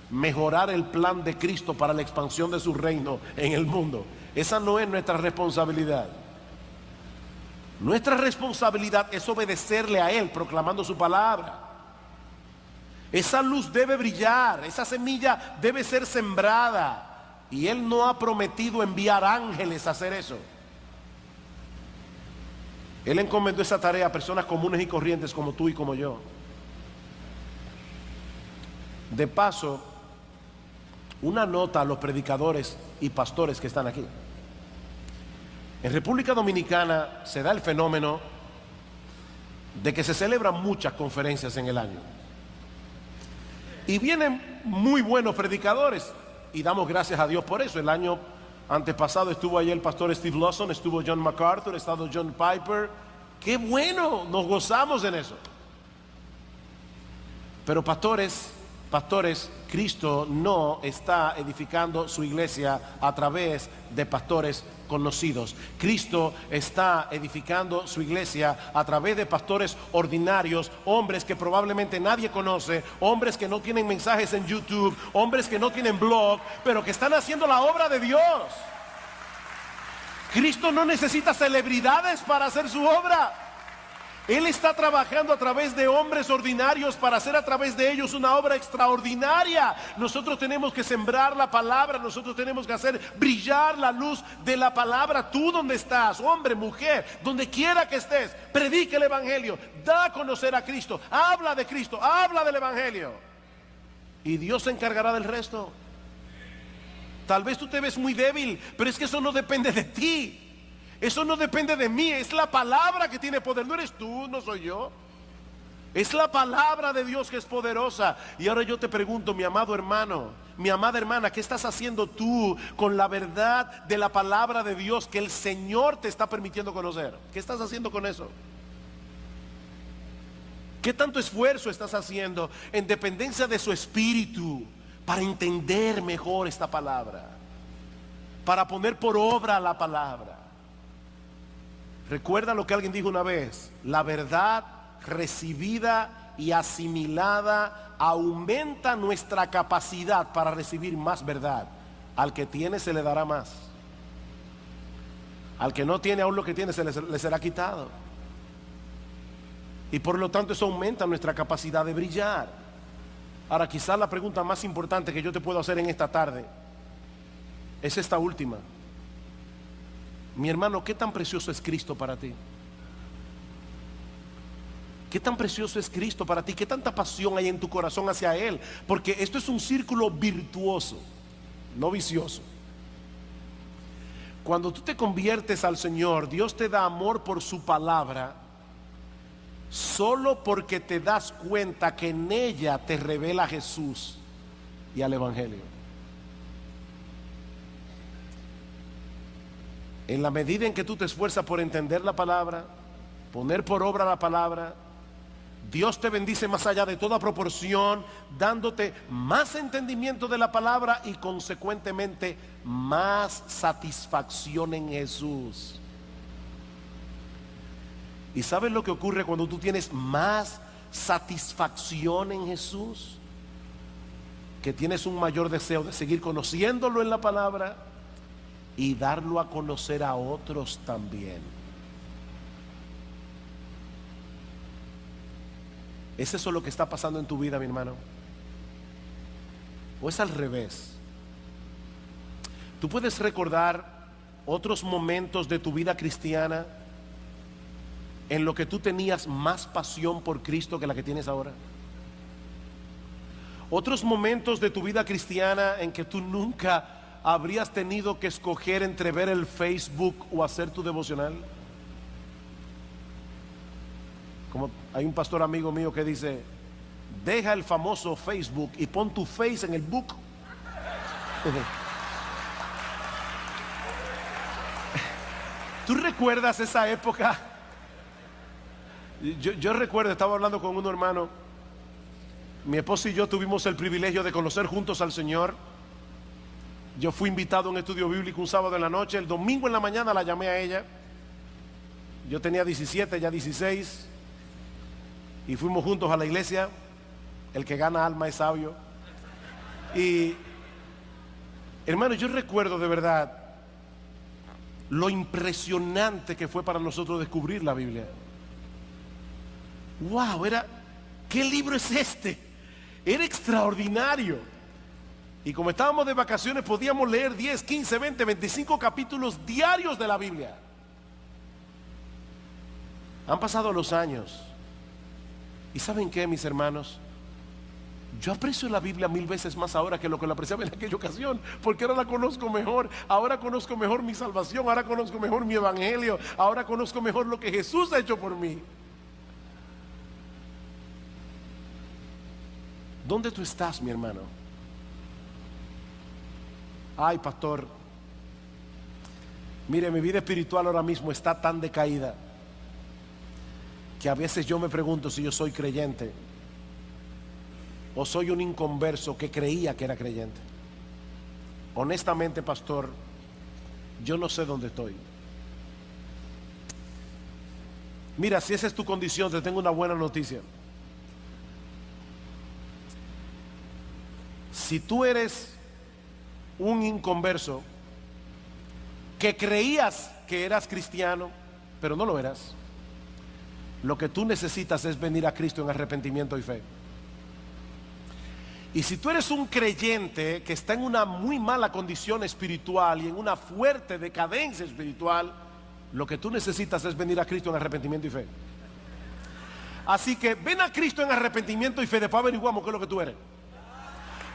mejorar el plan de Cristo para la expansión de su reino en el mundo. Esa no es nuestra responsabilidad. Nuestra responsabilidad es obedecerle a Él, proclamando su palabra. Esa luz debe brillar, esa semilla debe ser sembrada. Y Él no ha prometido enviar ángeles a hacer eso. Él encomendó esa tarea a personas comunes y corrientes como tú y como yo. De paso, una nota a los predicadores y pastores que están aquí. En República Dominicana se da el fenómeno de que se celebran muchas conferencias en el año. Y vienen muy buenos predicadores y damos gracias a Dios por eso. El año antepasado estuvo allí el pastor Steve Lawson, estuvo John MacArthur, ha estado John Piper. ¡Qué bueno! Nos gozamos en eso. Pero pastores, Cristo no está edificando su iglesia a través de pastores conocidos. Cristo está edificando su iglesia a través de pastores ordinarios, hombres que probablemente nadie conoce, hombres que no tienen mensajes en YouTube, hombres que no tienen blog, pero que están haciendo la obra de Dios. Cristo no necesita celebridades para hacer su obra. Él está trabajando a través de hombres ordinarios para hacer a través de ellos una obra extraordinaria. Nosotros tenemos que sembrar la palabra, nosotros tenemos que hacer brillar la luz de la palabra. Tú donde estás, hombre, mujer, donde quiera que estés, predica el evangelio, da a conocer a Cristo, habla de Cristo, habla del evangelio. Y Dios se encargará del resto. Tal vez tú te ves muy débil, pero es que eso no depende de ti. Eso no depende de mí, es la palabra que tiene poder. No eres tú, no soy yo. Es la palabra de Dios que es poderosa. Y ahora yo te pregunto, mi amado hermano, mi amada hermana, ¿qué estás haciendo tú con la verdad de la palabra de Dios que el Señor te está permitiendo conocer? ¿Qué estás haciendo con eso? ¿Qué tanto esfuerzo estás haciendo en dependencia de su espíritu para entender mejor esta palabra? Para poner por obra la palabra. Recuerda lo que alguien dijo una vez: la verdad recibida y asimilada aumenta nuestra capacidad para recibir más verdad. Al que tiene se le dará más. Al que no tiene, aún lo que tiene le será quitado. Y por lo tanto eso aumenta nuestra capacidad de brillar. Ahora, quizás la pregunta más importante que yo te puedo hacer en esta tarde es esta última. Mi hermano, ¿qué tan precioso es Cristo para ti? ¿Qué tan precioso es Cristo para ti? ¿Qué tanta pasión hay en tu corazón hacia Él? Porque esto es un círculo virtuoso, no vicioso. Cuando tú te conviertes al Señor, Dios te da amor por su palabra, solo porque te das cuenta que en ella te revela a Jesús y al Evangelio. En la medida en que tú te esfuerzas por entender la palabra, poner por obra la palabra, Dios te bendice más allá de toda proporción, dándote más entendimiento de la palabra y consecuentemente más satisfacción en Jesús. ¿Y sabes lo que ocurre cuando tú tienes más satisfacción en Jesús? Que tienes un mayor deseo de seguir conociéndolo en la palabra y darlo a conocer a otros también. ¿Es eso lo que está pasando en tu vida, mi hermano? ¿O es al revés? Tú puedes recordar otros momentos de tu vida cristiana en lo que tú tenías más pasión por Cristo que la que tienes ahora. Otros momentos de tu vida cristiana en que tú nunca habrías tenido que escoger entre ver el Facebook o hacer tu devocional. Como hay un pastor amigo mío que dice: deja el famoso Facebook y pon tu face en el book. ¿Tú recuerdas esa época? Yo recuerdo, estaba hablando con un hermano. Mi esposo y yo tuvimos el privilegio de conocer juntos al Señor. Yo fui invitado a un estudio bíblico un sábado en la noche. El domingo en la mañana la llamé a ella. Yo tenía 17, ella 16, y fuimos juntos a la iglesia. El que gana alma es sabio. Y hermano, yo recuerdo de verdad lo impresionante que fue para nosotros descubrir la Biblia. Wow, ¿qué libro es este? Era extraordinario. Y como estábamos de vacaciones, podíamos leer 10, 15, 20, 25 capítulos diarios de la Biblia. Han pasado los años. ¿Y saben qué, mis hermanos? Yo aprecio la Biblia 1000 veces más ahora que lo que la apreciaba en aquella ocasión, porque ahora la conozco mejor. Ahora conozco mejor mi salvación, ahora conozco mejor mi evangelio, ahora conozco mejor lo que Jesús ha hecho por mí. ¿Dónde tú estás, mi hermano? Ay, pastor, mire, mi vida espiritual ahora mismo está tan decaída que a veces yo me pregunto si yo soy creyente o soy un inconverso que creía que era creyente. Honestamente, pastor, yo no sé dónde estoy. Mira, si esa es tu condición, te tengo una buena noticia. Si tú eres un inconverso que creías que eras cristiano, pero no lo eras, lo que tú necesitas es venir a Cristo en arrepentimiento y fe. Y si tú eres un creyente que está en una muy mala condición espiritual y en una fuerte decadencia espiritual, lo que tú necesitas es venir a Cristo en arrepentimiento y fe. Así que ven a Cristo en arrepentimiento y fe, después averiguamos qué es lo que tú eres.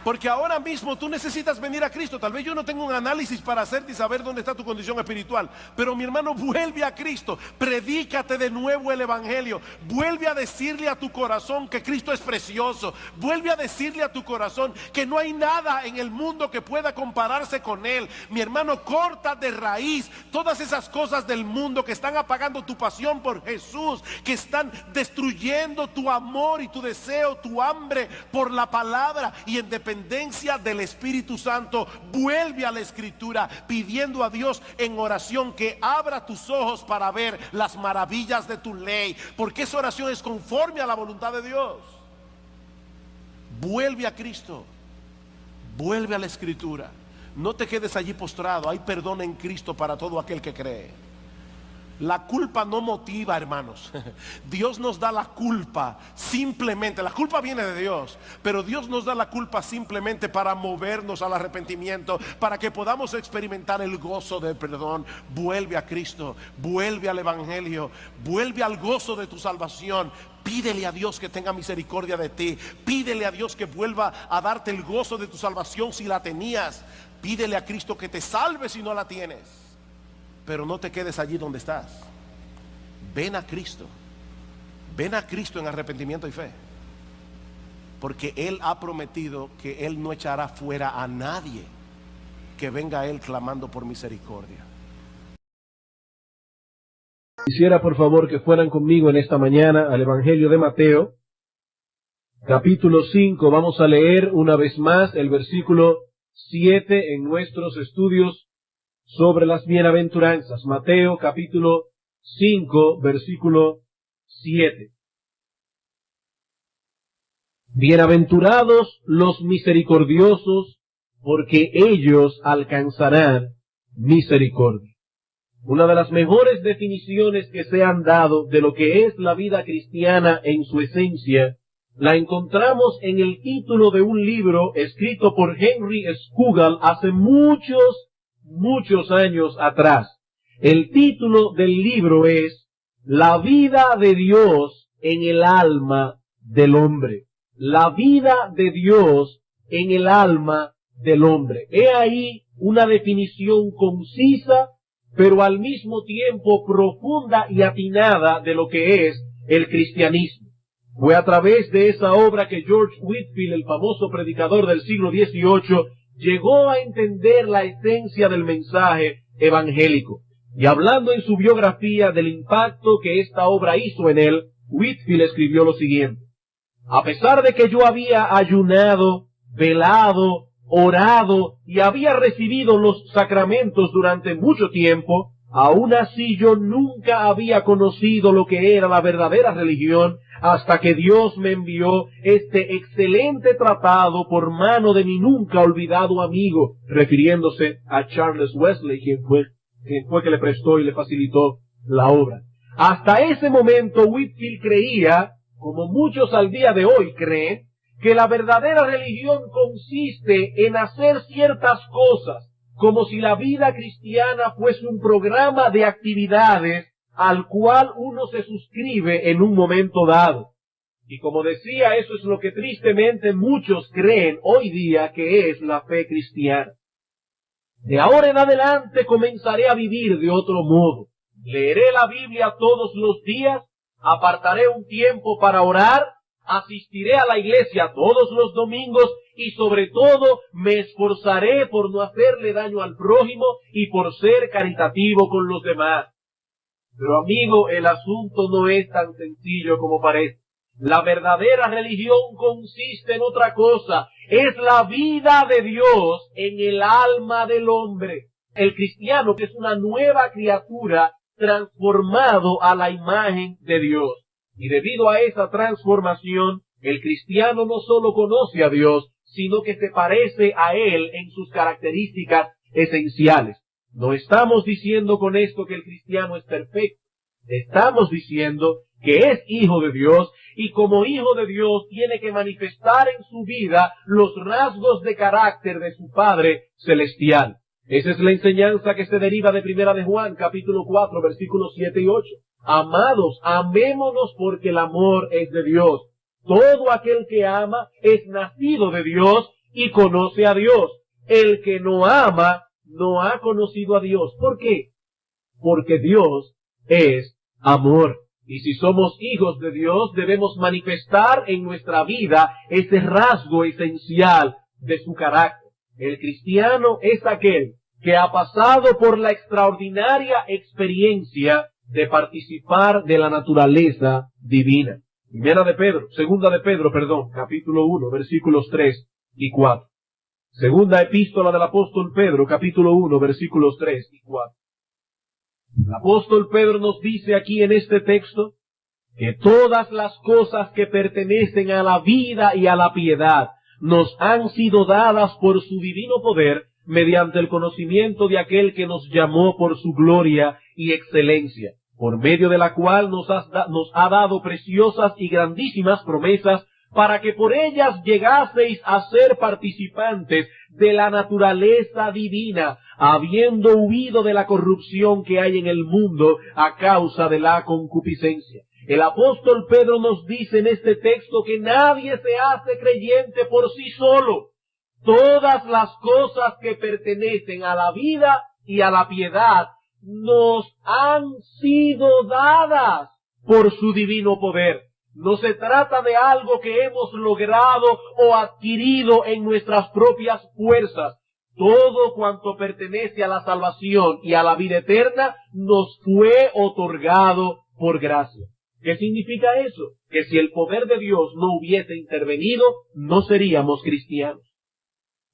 Porque ahora mismo tú necesitas venir a Cristo. Tal vez yo no tengo un análisis para hacerte y saber dónde está tu condición espiritual, pero mi hermano, vuelve a Cristo. Predícate de nuevo el evangelio. Vuelve a decirle a tu corazón que Cristo es precioso. Vuelve a decirle a tu corazón que no hay nada en el mundo que pueda compararse con Él. Mi hermano, corta de raíz todas esas cosas del mundo que están apagando tu pasión por Jesús, que están destruyendo tu amor y tu deseo, tu hambre por la palabra. Y en dependencia del Espíritu Santo, vuelve a la Escritura pidiendo a Dios en oración que abra tus ojos para ver las maravillas de tu ley, porque esa oración es conforme a la voluntad de Dios. Vuelve a Cristo, vuelve a la Escritura. No te quedes allí postrado. Hay perdón en Cristo para todo aquel que cree. La culpa no motiva, hermanos. Dios nos da la culpa simplemente. La culpa viene de Dios, pero Dios nos da la culpa simplemente para movernos al arrepentimiento, para que podamos experimentar el gozo del perdón. Vuelve a Cristo, vuelve al evangelio, vuelve al gozo de tu salvación. Pídele a Dios que tenga misericordia de ti. Pídele a Dios que vuelva a darte el gozo de tu salvación si la tenías. Pídele a Cristo que te salve si no la tienes. Pero no te quedes allí donde estás. Ven a Cristo. Ven a Cristo en arrepentimiento y fe. Porque Él ha prometido que Él no echará fuera a nadie que venga a Él clamando por misericordia. Quisiera por favor que fueran conmigo en esta mañana al Evangelio de Mateo, capítulo 5. Vamos a leer una vez más el versículo 7 en nuestros estudios sobre las bienaventuranzas. Mateo capítulo 5, versículo 7. Bienaventurados los misericordiosos, porque ellos alcanzarán misericordia. Una de las mejores definiciones que se han dado de lo que es la vida cristiana en su esencia, la encontramos en el título de un libro escrito por Henry Scougal hace muchos años atrás. El título del libro es La vida de Dios en el alma del hombre. La vida de Dios en el alma del hombre. He ahí una definición concisa, pero al mismo tiempo profunda y atinada de lo que es el cristianismo. Fue a través de esa obra que George Whitefield, el famoso predicador del siglo XVIII, llegó a entender la esencia del mensaje evangélico. Y hablando en su biografía del impacto que esta obra hizo en él, Whitefield escribió lo siguiente: a pesar de que yo había ayunado, velado, orado y había recibido los sacramentos durante mucho tiempo, Aún así yo nunca había conocido lo que era la verdadera religión hasta que Dios me envió este excelente tratado por mano de mi nunca olvidado amigo, refiriéndose a Charles Wesley, quien fue que le prestó y le facilitó la obra. Hasta ese momento Whitefield creía, como muchos al día de hoy creen, que la verdadera religión consiste en hacer ciertas cosas, como si la vida cristiana fuese un programa de actividades al cual uno se suscribe en un momento dado. Y como decía, eso es lo que tristemente muchos creen hoy día que es la fe cristiana. De ahora en adelante comenzaré a vivir de otro modo. Leeré la Biblia todos los días, apartaré un tiempo para orar, asistiré a la iglesia todos los domingos y sobre todo me esforzaré por no hacerle daño al prójimo y por ser caritativo con los demás. Pero amigo, el asunto no es tan sencillo como parece. La verdadera religión consiste en otra cosa, es la vida de Dios en el alma del hombre. El cristiano, que es una nueva criatura, transformado a la imagen de Dios. Y debido a esa transformación, el cristiano no solo conoce a Dios, sino que se parece a Él en sus características esenciales. No estamos diciendo con esto que el cristiano es perfecto. Estamos diciendo que es hijo de Dios y como hijo de Dios tiene que manifestar en su vida los rasgos de carácter de su Padre celestial. Esa es la enseñanza que se deriva de Primera de Juan, capítulo 4, versículos 7 y 8. Amados, amémonos porque el amor es de Dios. Todo aquel que ama es nacido de Dios y conoce a Dios. El que no ama no ha conocido a Dios. ¿Por qué? Porque Dios es amor. Y si somos hijos de Dios, debemos manifestar en nuestra vida ese rasgo esencial de su carácter. El cristiano es aquel que ha pasado por la extraordinaria experiencia de participar de la naturaleza divina. Segunda de Pedro, capítulo 1, versículos 3 y 4. Segunda epístola del apóstol Pedro, capítulo 1, versículos 3 y 4. El apóstol Pedro nos dice aquí en este texto que todas las cosas que pertenecen a la vida y a la piedad nos han sido dadas por su divino poder mediante el conocimiento de aquel que nos llamó por su gloria y excelencia, por medio de la cual nos ha dado preciosas y grandísimas promesas para que por ellas llegaseis a ser participantes de la naturaleza divina, habiendo huido de la corrupción que hay en el mundo a causa de la concupiscencia. El apóstol Pedro nos dice en este texto que nadie se hace creyente por sí solo. Todas las cosas que pertenecen a la vida y a la piedad nos han sido dadas por su divino poder. No se trata de algo que hemos logrado o adquirido en nuestras propias fuerzas. Todo cuanto pertenece a la salvación y a la vida eterna nos fue otorgado por gracia. ¿Qué significa eso? Que si el poder de Dios no hubiese intervenido, no seríamos cristianos.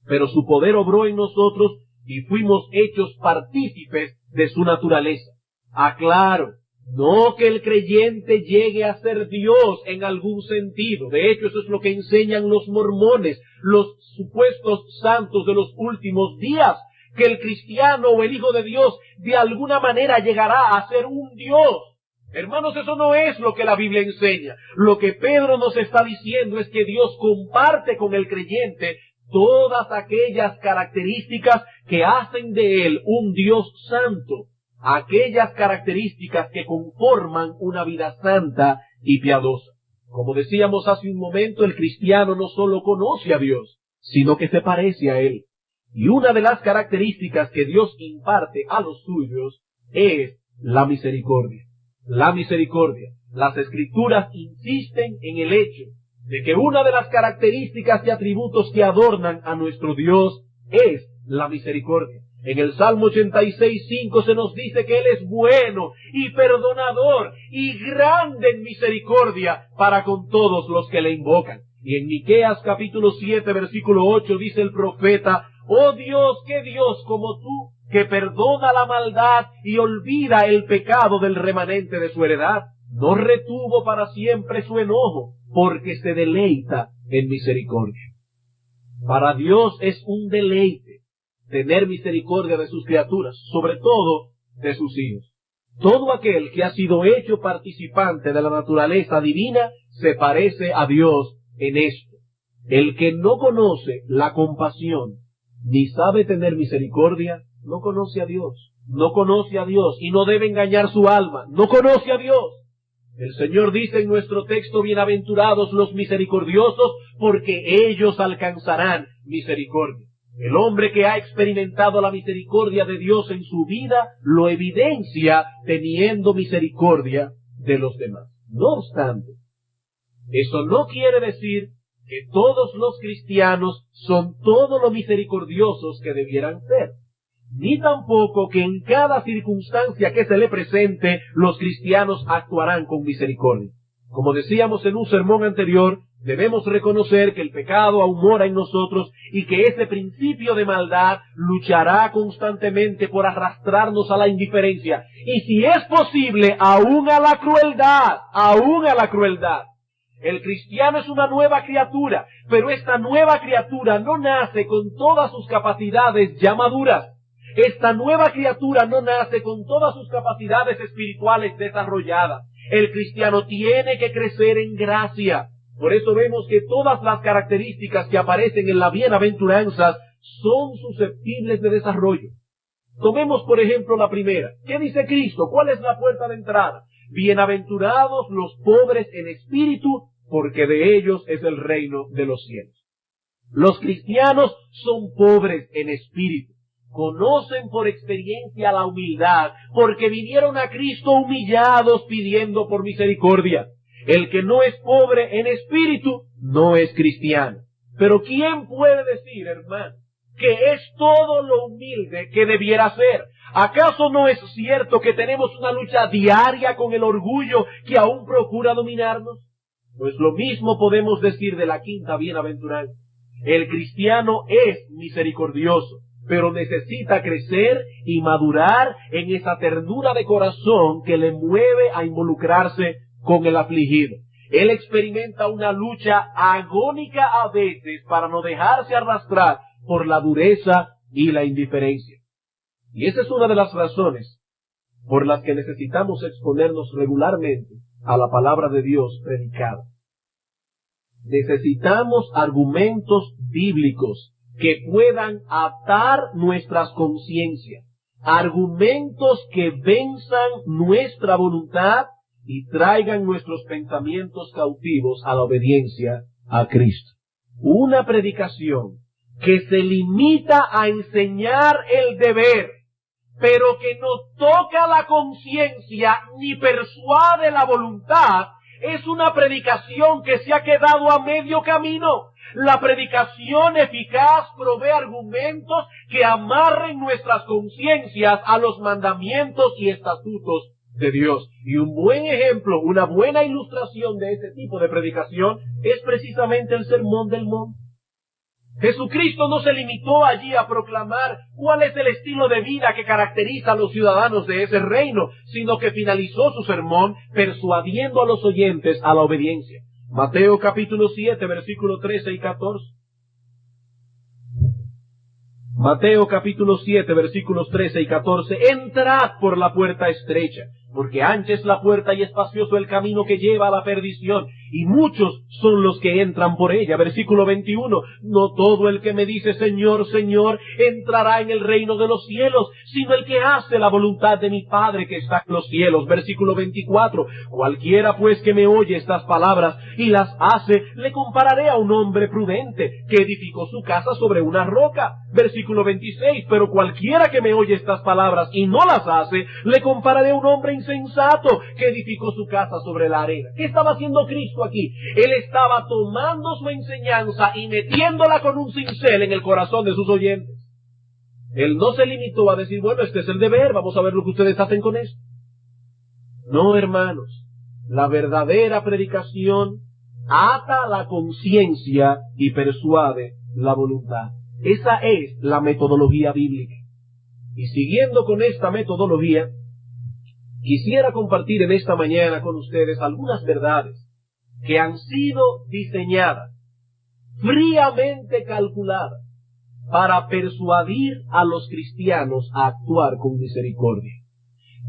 Pero su poder obró en nosotros y fuimos hechos partícipes de su naturaleza. Aclaro, no que el creyente llegue a ser Dios en algún sentido. De hecho, eso es lo que enseñan los mormones, los supuestos santos de los últimos días, que el cristiano o el hijo de Dios de alguna manera llegará a ser un Dios. Hermanos, eso no es lo que la Biblia enseña. Lo que Pedro nos está diciendo es que Dios comparte con el creyente todas aquellas características que hacen de él un Dios santo, aquellas características que conforman una vida santa y piadosa. Como decíamos hace un momento, el cristiano no solo conoce a Dios, sino que se parece a Él. Y una de las características que Dios imparte a los suyos es la misericordia. La misericordia. Las Escrituras insisten en el hecho de que una de las características y atributos que adornan a nuestro Dios es la misericordia. En el Salmo 86:5 se nos dice que Él es bueno y perdonador y grande en misericordia para con todos los que le invocan. Y en Miqueas capítulo 7 versículo 8 dice el profeta: Oh Dios, qué Dios como tú, que perdona la maldad y olvida el pecado del remanente de su heredad. No retuvo para siempre su enojo, porque se deleita en misericordia. Para Dios es un deleite tener misericordia de sus criaturas, sobre todo de sus hijos. Todo aquel que ha sido hecho participante de la naturaleza divina se parece a Dios en esto. El que no conoce la compasión ni sabe tener misericordia, no conoce a Dios. No conoce a Dios y no debe engañar su alma. No conoce a Dios. El Señor dice en nuestro texto: bienaventurados los misericordiosos, porque ellos alcanzarán misericordia. El hombre que ha experimentado la misericordia de Dios en su vida lo evidencia teniendo misericordia de los demás. No obstante, eso no quiere decir que todos los cristianos son todo lo misericordiosos que debieran ser, ni tampoco que en cada circunstancia que se le presente los cristianos actuarán con misericordia. Como decíamos en un sermón anterior, debemos reconocer que el pecado aún mora en nosotros y que ese principio de maldad luchará constantemente por arrastrarnos a la indiferencia y, si es posible, aún a la crueldad. El cristiano es una nueva criatura, pero esta nueva criatura no nace con todas sus capacidades ya maduras. Esta nueva criatura no nace con todas sus capacidades espirituales desarrolladas. El cristiano tiene que crecer en gracia. Por eso vemos que todas las características que aparecen en la bienaventuranza son susceptibles de desarrollo. Tomemos, por ejemplo, la primera. ¿Qué dice Cristo? ¿Cuál es la puerta de entrada? Bienaventurados los pobres en espíritu, porque de ellos es el reino de los cielos. Los cristianos son pobres en espíritu. Conocen por experiencia la humildad, porque vinieron a Cristo humillados pidiendo por misericordia. El que no es pobre en espíritu no es cristiano. Pero ¿quién puede decir, hermano, que es todo lo humilde que debiera ser? ¿Acaso no es cierto que tenemos una lucha diaria con el orgullo que aún procura dominarnos? Pues lo mismo podemos decir de la quinta bienaventuranza. El cristiano es misericordioso, pero necesita crecer y madurar en esa ternura de corazón que le mueve a involucrarse con el afligido. Él experimenta una lucha agónica a veces para no dejarse arrastrar por la dureza y la indiferencia. Y esa es una de las razones por las que necesitamos exponernos regularmente a la palabra de Dios predicada. Necesitamos argumentos bíblicos que puedan atar nuestras conciencias, argumentos que venzan nuestra voluntad y traigan nuestros pensamientos cautivos a la obediencia a Cristo. Una predicación que se limita a enseñar el deber, pero que no toca la conciencia ni persuade la voluntad, es una predicación que se ha quedado a medio camino. La predicación eficaz provee argumentos que amarren nuestras conciencias a los mandamientos y estatutos de Dios. Y un buen ejemplo, una buena ilustración de este tipo de predicación es precisamente el Sermón del Monte. Jesucristo no se limitó allí a proclamar cuál es el estilo de vida que caracteriza a los ciudadanos de ese reino, sino que finalizó su sermón persuadiendo a los oyentes a la obediencia. Mateo capítulo 7, versículos 13 y 14. Mateo capítulo 7, versículos 13 y 14. Entrad por la puerta estrecha, porque ancha es la puerta y espacioso el camino que lleva a la perdición, y muchos son los que entran por ella. Versículo 21. No todo el que me dice Señor, Señor, entrará en el reino de los cielos, sino el que hace la voluntad de mi Padre que está en los cielos. Versículo 24. Cualquiera pues que me oye estas palabras y las hace, le compararé a un hombre prudente que edificó su casa sobre una roca. Versículo 26. Pero cualquiera que me oye estas palabras y no las hace, le compararé a un hombre insensato que edificó su casa sobre la arena. ¿Qué estaba haciendo Cristo aquí? Él estaba tomando su enseñanza y metiéndola con un cincel en el corazón de sus oyentes. Él no se limitó a decir, bueno, este es el deber, vamos a ver lo que ustedes hacen con esto. No, hermanos, la verdadera predicación ata la conciencia y persuade la voluntad. Esa es la metodología bíblica. Y siguiendo con esta metodología, quisiera compartir en esta mañana con ustedes algunas verdades que han sido diseñadas, fríamente calculadas, para persuadir a los cristianos a actuar con misericordia.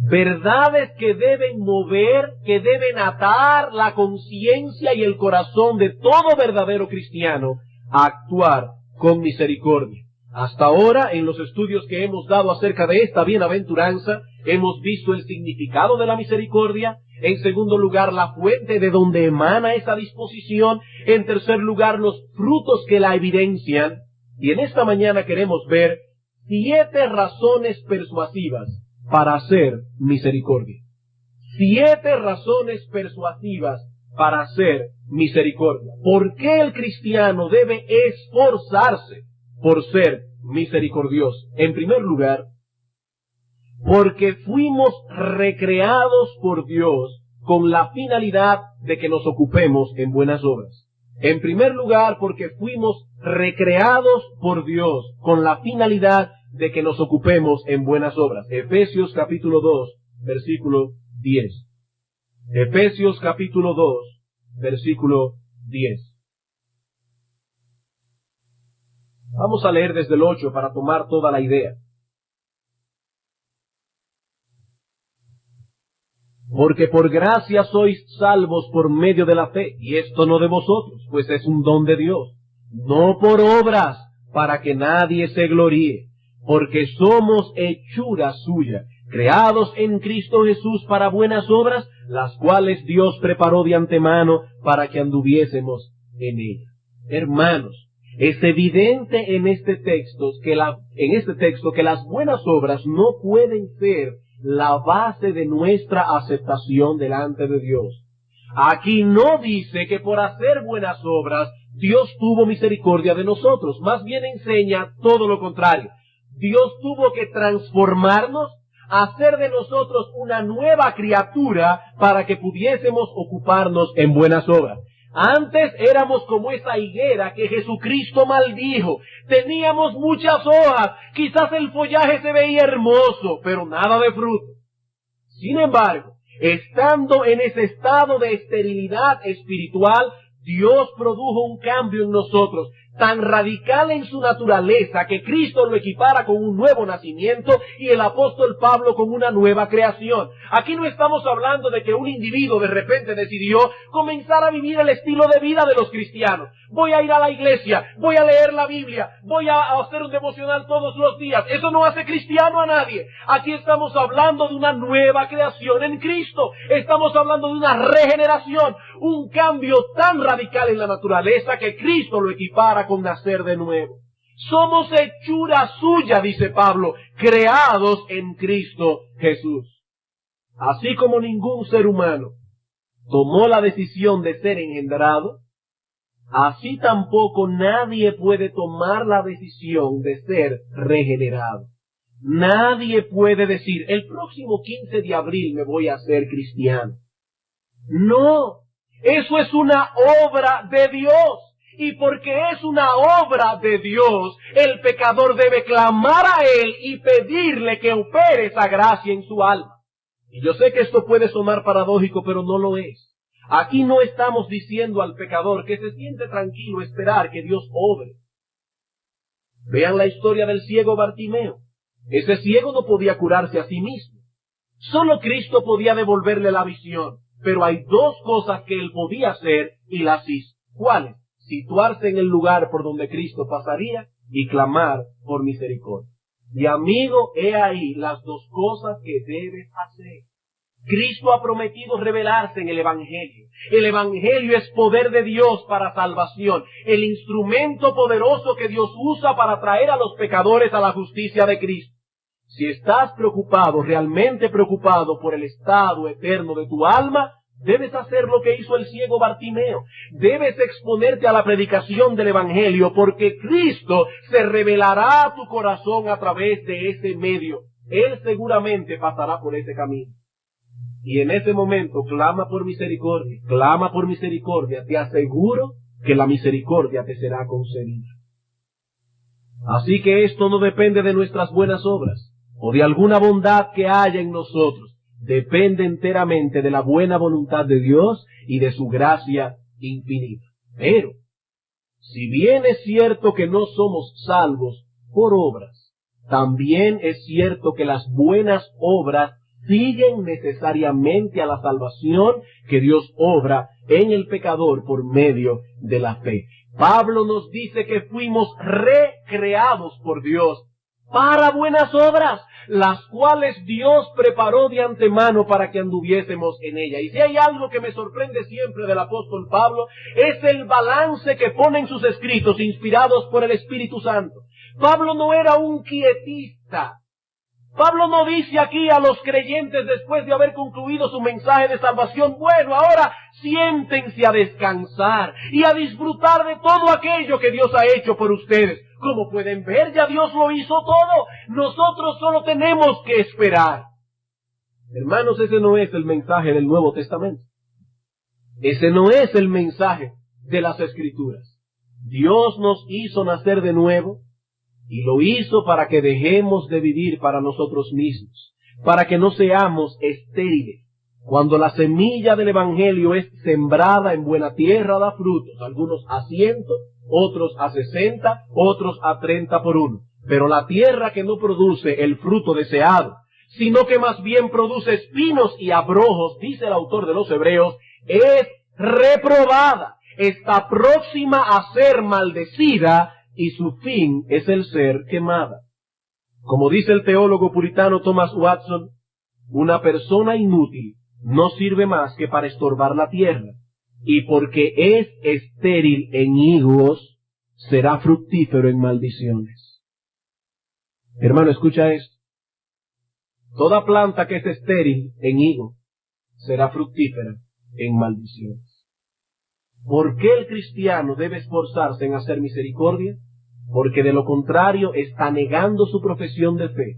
Verdades que deben mover, que deben atar la conciencia y el corazón de todo verdadero cristiano a actuar con misericordia. Hasta ahora, en los estudios que hemos dado acerca de esta bienaventuranza, hemos visto el significado de la misericordia. En segundo lugar, la fuente de donde emana esa disposición. En tercer lugar, los frutos que la evidencian. Y en esta mañana queremos ver 7 razones persuasivas para hacer misericordia. 7 razones persuasivas para hacer misericordia. ¿Por qué el cristiano debe esforzarse por ser misericordioso? En primer lugar, porque fuimos recreados por Dios con la finalidad de que nos ocupemos en buenas obras. En primer lugar, porque fuimos recreados por Dios con la finalidad de que nos ocupemos en buenas obras. Efesios capítulo 2, versículo 10. Efesios capítulo 2, versículo 10. Vamos a leer desde el 8 para tomar toda la idea. Porque por gracia sois salvos por medio de la fe, y esto no de vosotros, pues es un don de Dios, no por obras, para que nadie se gloríe, porque somos hechura suya, creados en Cristo Jesús para buenas obras, las cuales Dios preparó de antemano para que anduviésemos en ellas. Hermanos, es evidente en este texto que las buenas obras no pueden ser la base de nuestra aceptación delante de Dios. Aquí no dice que por hacer buenas obras Dios tuvo misericordia de nosotros, más bien enseña todo lo contrario. Dios tuvo que transformarnos, hacer de nosotros una nueva criatura para que pudiésemos ocuparnos en buenas obras. Antes éramos como esa higuera que Jesucristo maldijo. Teníamos muchas hojas, quizás el follaje se veía hermoso, pero nada de fruto. Sin embargo, estando en ese estado de esterilidad espiritual, Dios produjo un cambio en nosotros, tan radical en su naturaleza que Cristo lo equipara con un nuevo nacimiento y el apóstol Pablo con una nueva creación. Aquí no estamos hablando de que un individuo de repente decidió comenzar a vivir el estilo de vida de los cristianos. Voy a ir a la iglesia, voy a leer la Biblia, voy a hacer un devocional todos los días. Eso no hace cristiano a nadie. Aquí estamos hablando de una nueva creación en Cristo. Estamos hablando de una regeneración, un cambio tan radical en la naturaleza que Cristo lo equipara con nacer de nuevo. Somos hechura suya, dice Pablo, creados en Cristo Jesús. Así como ningún ser humano tomó la decisión de ser engendrado, así tampoco nadie puede tomar la decisión de ser regenerado. Nadie puede decir, el próximo 15 de abril me voy a hacer cristiano. No, eso es una obra de Dios. Y porque es una obra de Dios, el pecador debe clamar a Él y pedirle que opere esa gracia en su alma. Y yo sé que esto puede sonar paradójico, pero no lo es. Aquí no estamos diciendo al pecador que se siente tranquilo a esperar que Dios obre. Vean la historia del ciego Bartimeo. Ese ciego no podía curarse a sí mismo. Solo Cristo podía devolverle la visión. Pero hay 2 cosas que él podía hacer y las hizo. ¿Cuáles? Situarse en el lugar por donde Cristo pasaría y clamar por misericordia. Y amigo, he ahí las 2 cosas que debes hacer. Cristo ha prometido revelarse en el Evangelio. El Evangelio es poder de Dios para salvación, el instrumento poderoso que Dios usa para traer a los pecadores a la justicia de Cristo. Si estás preocupado, realmente preocupado por el estado eterno de tu alma, debes hacer lo que hizo el ciego Bartimeo. Debes exponerte a la predicación del Evangelio, porque Cristo se revelará a tu corazón a través de ese medio. Él seguramente pasará por ese camino. Y en ese momento clama por misericordia, te aseguro que la misericordia te será concedida. Así que esto no depende de nuestras buenas obras, o de alguna bondad que haya en nosotros. Depende enteramente de la buena voluntad de Dios y de su gracia infinita. Pero, si bien es cierto que no somos salvos por obras, también es cierto que las buenas obras siguen necesariamente a la salvación que Dios obra en el pecador por medio de la fe. Pablo nos dice que fuimos recreados por Dios para buenas obras, las cuales Dios preparó de antemano para que anduviésemos en ella. Y si hay algo que me sorprende siempre del apóstol Pablo, es el balance que pone en sus escritos inspirados por el Espíritu Santo. Pablo no era un quietista. Pablo no dice aquí a los creyentes después de haber concluido su mensaje de salvación: bueno, ahora siéntense a descansar y a disfrutar de todo aquello que Dios ha hecho por ustedes. Como pueden ver, ya Dios lo hizo todo. Nosotros solo tenemos que esperar. Hermanos, ese no es el mensaje del Nuevo Testamento. Ese no es el mensaje de las Escrituras. Dios nos hizo nacer de nuevo, y lo hizo para que dejemos de vivir para nosotros mismos, para que no seamos estériles. Cuando la semilla del Evangelio es sembrada en buena tierra, da frutos, algunos a 100, otros a 60, otros a 30 por uno. Pero la tierra que no produce el fruto deseado, sino que más bien produce espinos y abrojos, dice el autor de los Hebreos, es reprobada, está próxima a ser maldecida, y su fin es el ser quemada. Como dice el teólogo puritano Thomas Watson, una persona inútil no sirve más que para estorbar la tierra, y porque es estéril en higos, será fructífero en maldiciones. Hermano, escucha esto. Toda planta que es estéril en higo será fructífera en maldiciones. ¿Por qué el cristiano debe esforzarse en hacer misericordia? Porque de lo contrario está negando su profesión de fe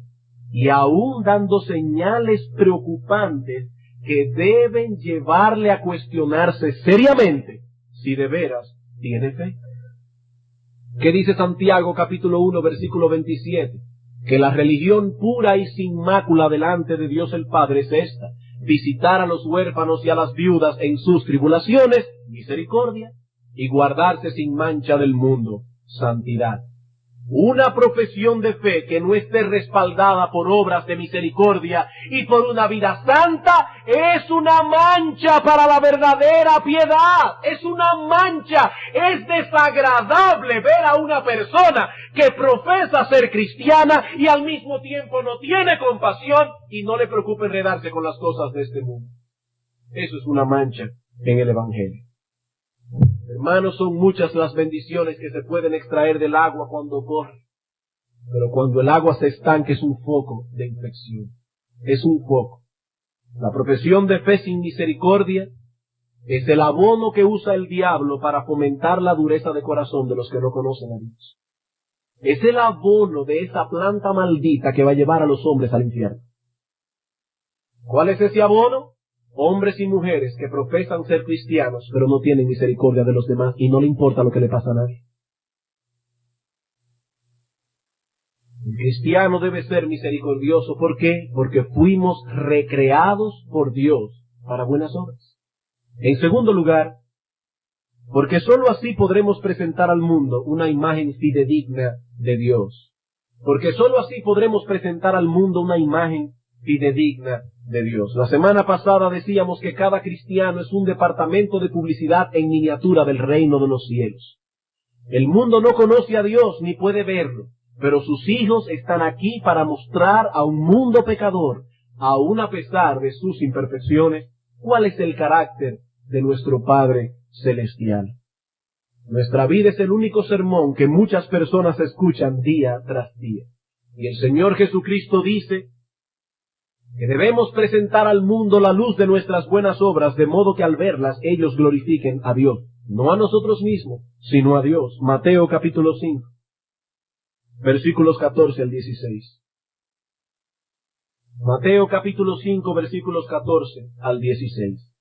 y aún dando señales preocupantes que deben llevarle a cuestionarse seriamente si de veras tiene fe. ¿Qué dice Santiago capítulo 1 versículo 27? Que la religión pura y sin mácula delante de Dios el Padre es esta: visitar a los huérfanos y a las viudas en sus tribulaciones, misericordia, y guardarse sin mancha del mundo, santidad. Una profesión de fe que no esté respaldada por obras de misericordia y por una vida santa es una mancha para la verdadera piedad. Es una mancha. Es desagradable ver a una persona que profesa ser cristiana y al mismo tiempo no tiene compasión y no le preocupa enredarse con las cosas de este mundo. Eso es una mancha en el Evangelio. Hermanos, son muchas las bendiciones que se pueden extraer del agua cuando corre. Pero cuando el agua se estanca es un foco de infección. Es un foco. La profesión de fe sin misericordia es el abono que usa el diablo para fomentar la dureza de corazón de los que no conocen a Dios. Es el abono de esa planta maldita que va a llevar a los hombres al infierno. ¿Cuál es ese abono? Hombres y mujeres que profesan ser cristianos, pero no tienen misericordia de los demás y no le importa lo que le pasa a nadie. El cristiano debe ser misericordioso. ¿Por qué? Porque fuimos recreados por Dios para buenas obras. En segundo lugar, porque sólo así podremos presentar al mundo una imagen fidedigna de Dios. Porque sólo así podremos presentar al mundo una imagen fidedigna de Dios. La semana pasada decíamos que cada cristiano es un departamento de publicidad en miniatura del reino de los cielos. El mundo no conoce a Dios ni puede verlo, pero sus hijos están aquí para mostrar a un mundo pecador, aun a pesar de sus imperfecciones, cuál es el carácter de nuestro Padre Celestial. Nuestra vida es el único sermón que muchas personas escuchan día tras día. Y el Señor Jesucristo dice que debemos presentar al mundo la luz de nuestras buenas obras, de modo que al verlas ellos glorifiquen a Dios, no a nosotros mismos, sino a Dios. Mateo capítulo 5, versículos 14 al 16. Mateo capítulo 5, versículos 14 al 16.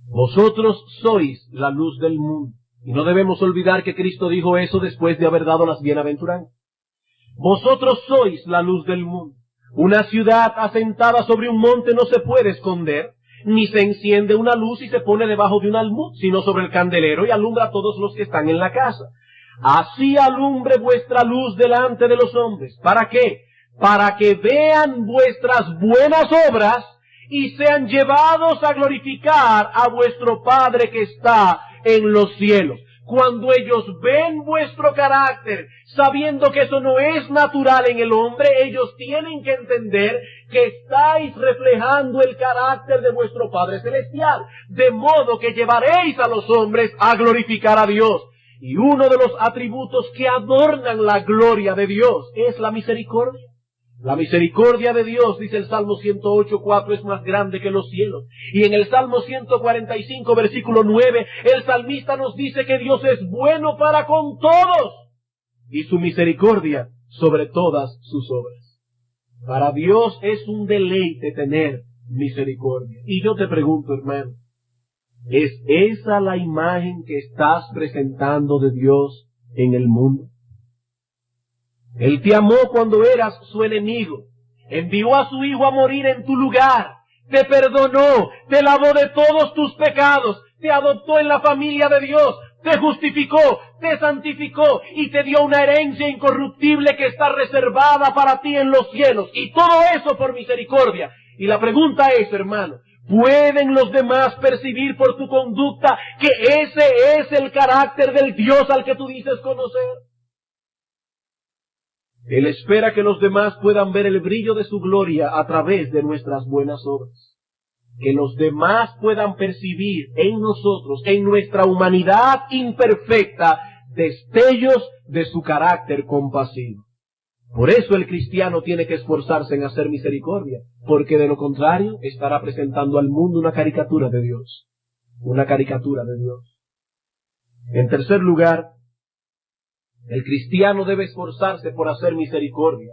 Vosotros sois la luz del mundo. Y no debemos olvidar que Cristo dijo eso después de haber dado las bienaventuranzas. Vosotros sois la luz del mundo. Una ciudad asentada sobre un monte no se puede esconder, ni se enciende una luz y se pone debajo de un almud, sino sobre el candelero y alumbra a todos los que están en la casa. Así alumbre vuestra luz delante de los hombres. ¿Para qué? Para que vean vuestras buenas obras y sean llevados a glorificar a vuestro Padre que está en los cielos. Cuando ellos ven vuestro carácter, sabiendo que eso no es natural en el hombre, ellos tienen que entender que estáis reflejando el carácter de vuestro Padre Celestial, de modo que llevaréis a los hombres a glorificar a Dios. Y uno de los atributos que adornan la gloria de Dios es la misericordia. La misericordia de Dios, dice el Salmo 108:4, es más grande que los cielos. Y en el Salmo 145, versículo 9, el salmista nos dice que Dios es bueno para con todos y su misericordia sobre todas sus obras. Para Dios es un deleite tener misericordia. Y yo te pregunto, hermano, ¿es esa la imagen que estás presentando de Dios en el mundo? Él te amó cuando eras su enemigo, envió a su Hijo a morir en tu lugar, te perdonó, te lavó de todos tus pecados, te adoptó en la familia de Dios, te justificó, te santificó y te dio una herencia incorruptible que está reservada para ti en los cielos. Y todo eso por misericordia. Y la pregunta es, hermano, ¿pueden los demás percibir por tu conducta que ese es el carácter del Dios al que tú dices conocer? Él espera que los demás puedan ver el brillo de su gloria a través de nuestras buenas obras. Que los demás puedan percibir en nosotros, en nuestra humanidad imperfecta, destellos de su carácter compasivo. Por eso el cristiano tiene que esforzarse en hacer misericordia, porque de lo contrario estará presentando al mundo una caricatura de Dios. Una caricatura de Dios. En tercer lugar, el cristiano debe esforzarse por hacer misericordia,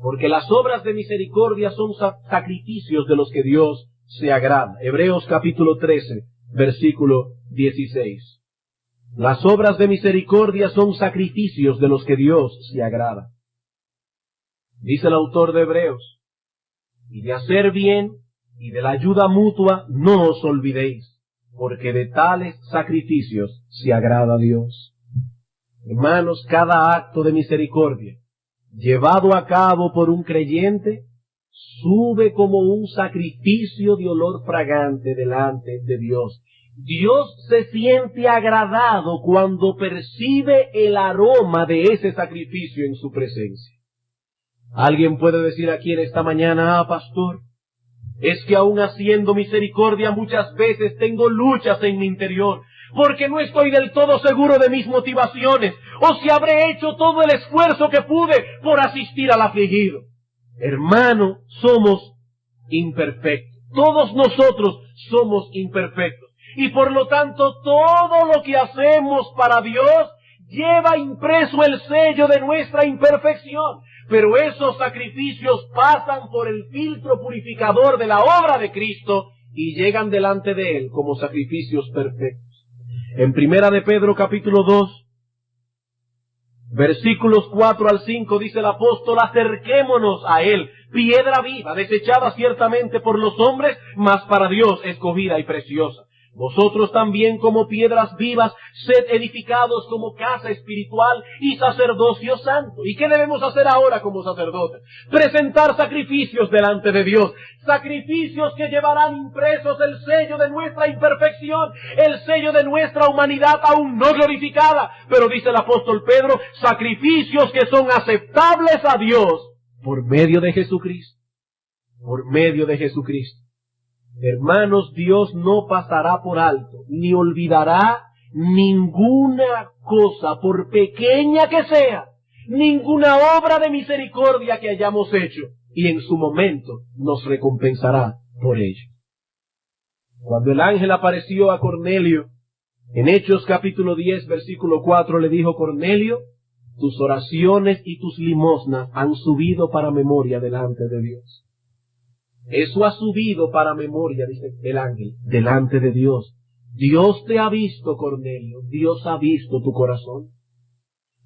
porque las obras de misericordia son sacrificios de los que Dios se agrada. Hebreos capítulo 13, versículo 16. Las obras de misericordia son sacrificios de los que Dios se agrada. Dice el autor de Hebreos, y de hacer bien y de la ayuda mutua no os olvidéis, porque de tales sacrificios se agrada Dios. Hermanos, cada acto de misericordia llevado a cabo por un creyente sube como un sacrificio de olor fragante delante de Dios. Dios se siente agradado cuando percibe el aroma de ese sacrificio en su presencia. Alguien puede decir aquí en esta mañana, pastor, es que aún haciendo misericordia muchas veces tengo luchas en mi interior, porque no estoy del todo seguro de mis motivaciones, o si habré hecho todo el esfuerzo que pude por asistir al afligido. Hermano, somos imperfectos. Todos nosotros somos imperfectos. Y por lo tanto, todo lo que hacemos para Dios lleva impreso el sello de nuestra imperfección. Pero esos sacrificios pasan por el filtro purificador de la obra de Cristo y llegan delante de Él como sacrificios perfectos. En Primera de Pedro capítulo 2, versículos 4 al 5 dice el apóstol, acerquémonos a Él, piedra viva, desechada ciertamente por los hombres, mas para Dios escogida y preciosa. Vosotros también como piedras vivas, sed edificados como casa espiritual y sacerdocio santo. ¿Y qué debemos hacer ahora como sacerdotes? Presentar sacrificios delante de Dios. Sacrificios que llevarán impresos el sello de nuestra imperfección, el sello de nuestra humanidad aún no glorificada. Pero dice el apóstol Pedro, sacrificios que son aceptables a Dios por medio de Jesucristo. Por medio de Jesucristo. Hermanos, Dios no pasará por alto, ni olvidará ninguna cosa, por pequeña que sea, ninguna obra de misericordia que hayamos hecho, y en su momento nos recompensará por ello. Cuando el ángel apareció a Cornelio, en Hechos capítulo 10, versículo 4, le dijo, Cornelio, tus oraciones y tus limosnas han subido para memoria delante de Dios. Eso ha subido para memoria, dice el ángel, delante de Dios. Dios te ha visto, Cornelio, Dios ha visto tu corazón.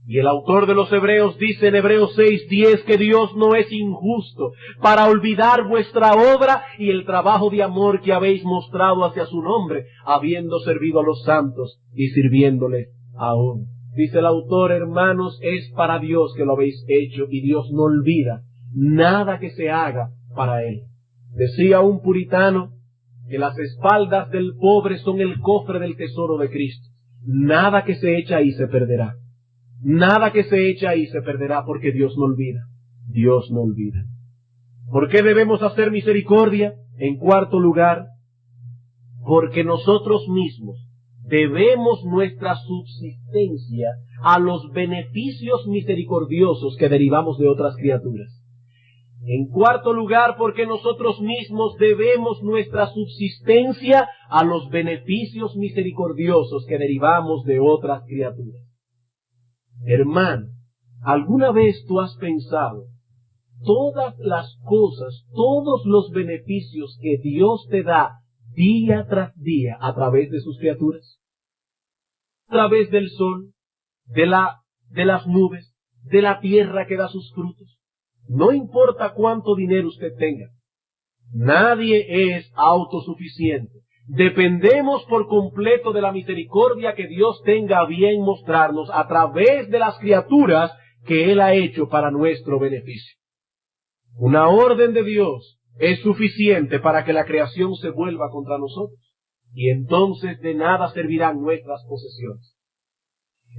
Y el autor de los Hebreos dice en Hebreos 6:10 que Dios no es injusto para olvidar vuestra obra y el trabajo de amor que habéis mostrado hacia su nombre, habiendo servido a los santos y sirviéndole aún. Dice el autor, hermanos, es para Dios que lo habéis hecho y Dios no olvida nada que se haga para Él. Decía un puritano que las espaldas del pobre son el cofre del tesoro de Cristo. Nada que se echa ahí se perderá. Nada que se echa ahí se perderá porque Dios no olvida. Dios no olvida. ¿Por qué debemos hacer misericordia? En cuarto lugar, porque nosotros mismos debemos nuestra subsistencia a los beneficios misericordiosos que derivamos de otras criaturas. En cuarto lugar, porque nosotros mismos debemos nuestra subsistencia a los beneficios misericordiosos que derivamos de otras criaturas. Hermano, ¿alguna vez tú has pensado todas las cosas, todos los beneficios que Dios te da día tras día a través de sus criaturas? A través del sol, de las nubes, de la tierra que da sus frutos. No importa cuánto dinero usted tenga, nadie es autosuficiente. Dependemos por completo de la misericordia que Dios tenga a bien mostrarnos a través de las criaturas que Él ha hecho para nuestro beneficio. Una orden de Dios es suficiente para que la creación se vuelva contra nosotros, y entonces de nada servirán nuestras posesiones.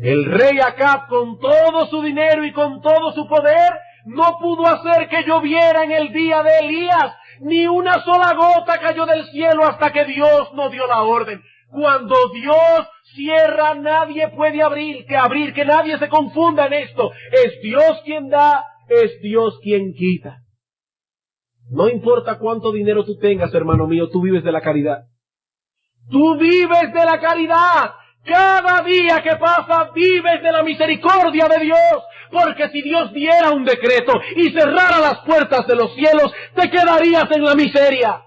El rey Acab, con todo su dinero y con todo su poder, no pudo hacer que lloviera en el día de Elías. Ni una sola gota cayó del cielo hasta que Dios no dio la orden. Cuando Dios cierra, nadie puede abrir, que nadie se confunda en esto. Es Dios quien da, es Dios quien quita. No importa cuánto dinero tú tengas, hermano mío, tú vives de la caridad. Tú vives de la caridad. Cada día que pasa vives de la misericordia de Dios, porque si Dios diera un decreto y cerrara las puertas de los cielos, te quedarías en la miseria.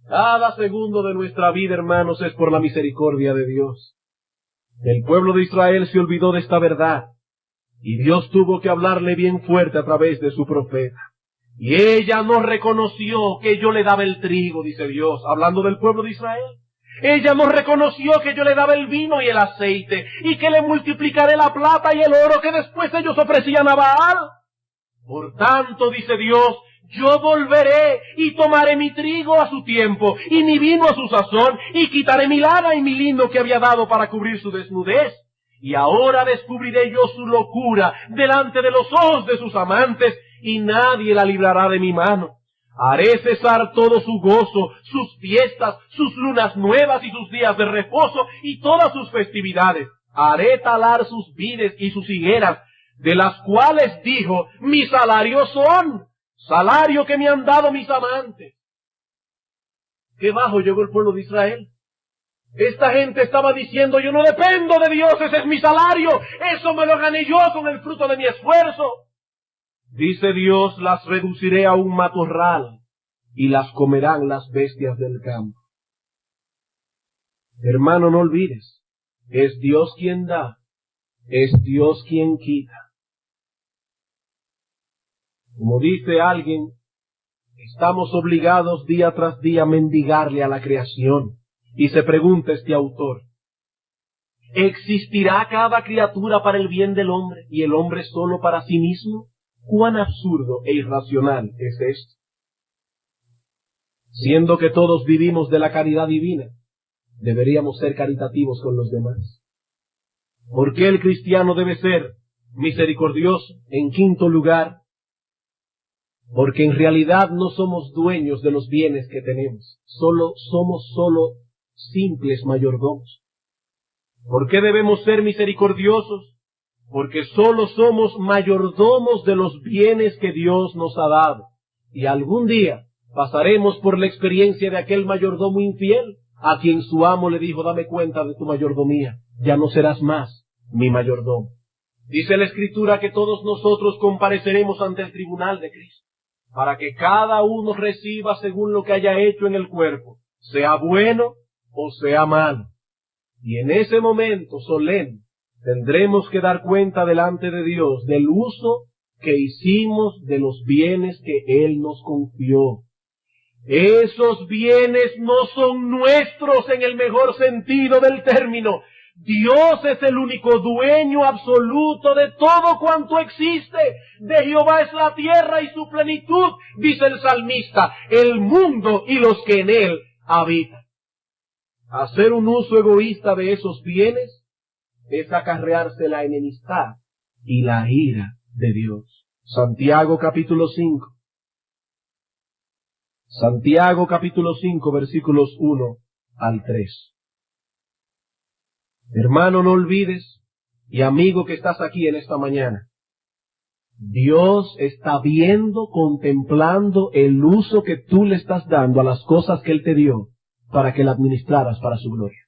Cada segundo de nuestra vida, hermanos, es por la misericordia de Dios. El pueblo de Israel se olvidó de esta verdad, y Dios tuvo que hablarle bien fuerte a través de su profeta. Y ella no reconoció que yo le daba el trigo, dice Dios, hablando del pueblo de Israel. Ella no reconoció que yo le daba el vino y el aceite, y que le multiplicaré la plata y el oro que después ellos ofrecían a Baal. Por tanto, dice Dios, yo volveré y tomaré mi trigo a su tiempo, y mi vino a su sazón, y quitaré mi lana y mi lino que había dado para cubrir su desnudez. Y ahora descubriré yo su locura delante de los ojos de sus amantes, y nadie la librará de mi mano. Haré cesar todo su gozo, sus fiestas, sus lunas nuevas y sus días de reposo y todas sus festividades. Haré talar sus vides y sus higueras, de las cuales dijo, mi salario son, salario que me han dado mis amantes. Qué bajo llegó el pueblo de Israel. Esta gente estaba diciendo, yo no dependo de Dios, ese es mi salario, eso me lo gané yo con el fruto de mi esfuerzo. Dice Dios, las reduciré a un matorral y las comerán las bestias del campo. Hermano, no olvides, es Dios quien da, es Dios quien quita. Como dice alguien, estamos obligados día tras día a mendigarle a la creación. Y se pregunta este autor, ¿existirá cada criatura para el bien del hombre y el hombre solo para sí mismo? ¿Cuán absurdo e irracional es esto? Siendo que todos vivimos de la caridad divina, deberíamos ser caritativos con los demás. ¿Por qué el cristiano debe ser misericordioso? En quinto lugar, porque en realidad no somos dueños de los bienes que tenemos, somos simples mayordomos. ¿Por qué debemos ser misericordiosos? Porque solo somos mayordomos de los bienes que Dios nos ha dado. Y algún día pasaremos por la experiencia de aquel mayordomo infiel, a quien su amo le dijo, dame cuenta de tu mayordomía, ya no serás más mi mayordomo. Dice la Escritura que todos nosotros compareceremos ante el tribunal de Cristo, para que cada uno reciba según lo que haya hecho en el cuerpo, sea bueno o sea malo. Y en ese momento solemne tendremos que dar cuenta delante de Dios del uso que hicimos de los bienes que Él nos confió. Esos bienes no son nuestros en el mejor sentido del término. Dios es el único dueño absoluto de todo cuanto existe. De Jehová es la tierra y su plenitud, dice el salmista, el mundo y los que en él habitan. Hacer un uso egoísta de esos bienes es acarrearse la enemistad y la ira de Dios. Santiago capítulo 5. Santiago capítulo 5 versículos 1 al 3. Hermano, no olvides, y amigo que estás aquí en esta mañana, Dios está viendo, contemplando el uso que tú le estás dando a las cosas que Él te dio para que la administraras para su gloria.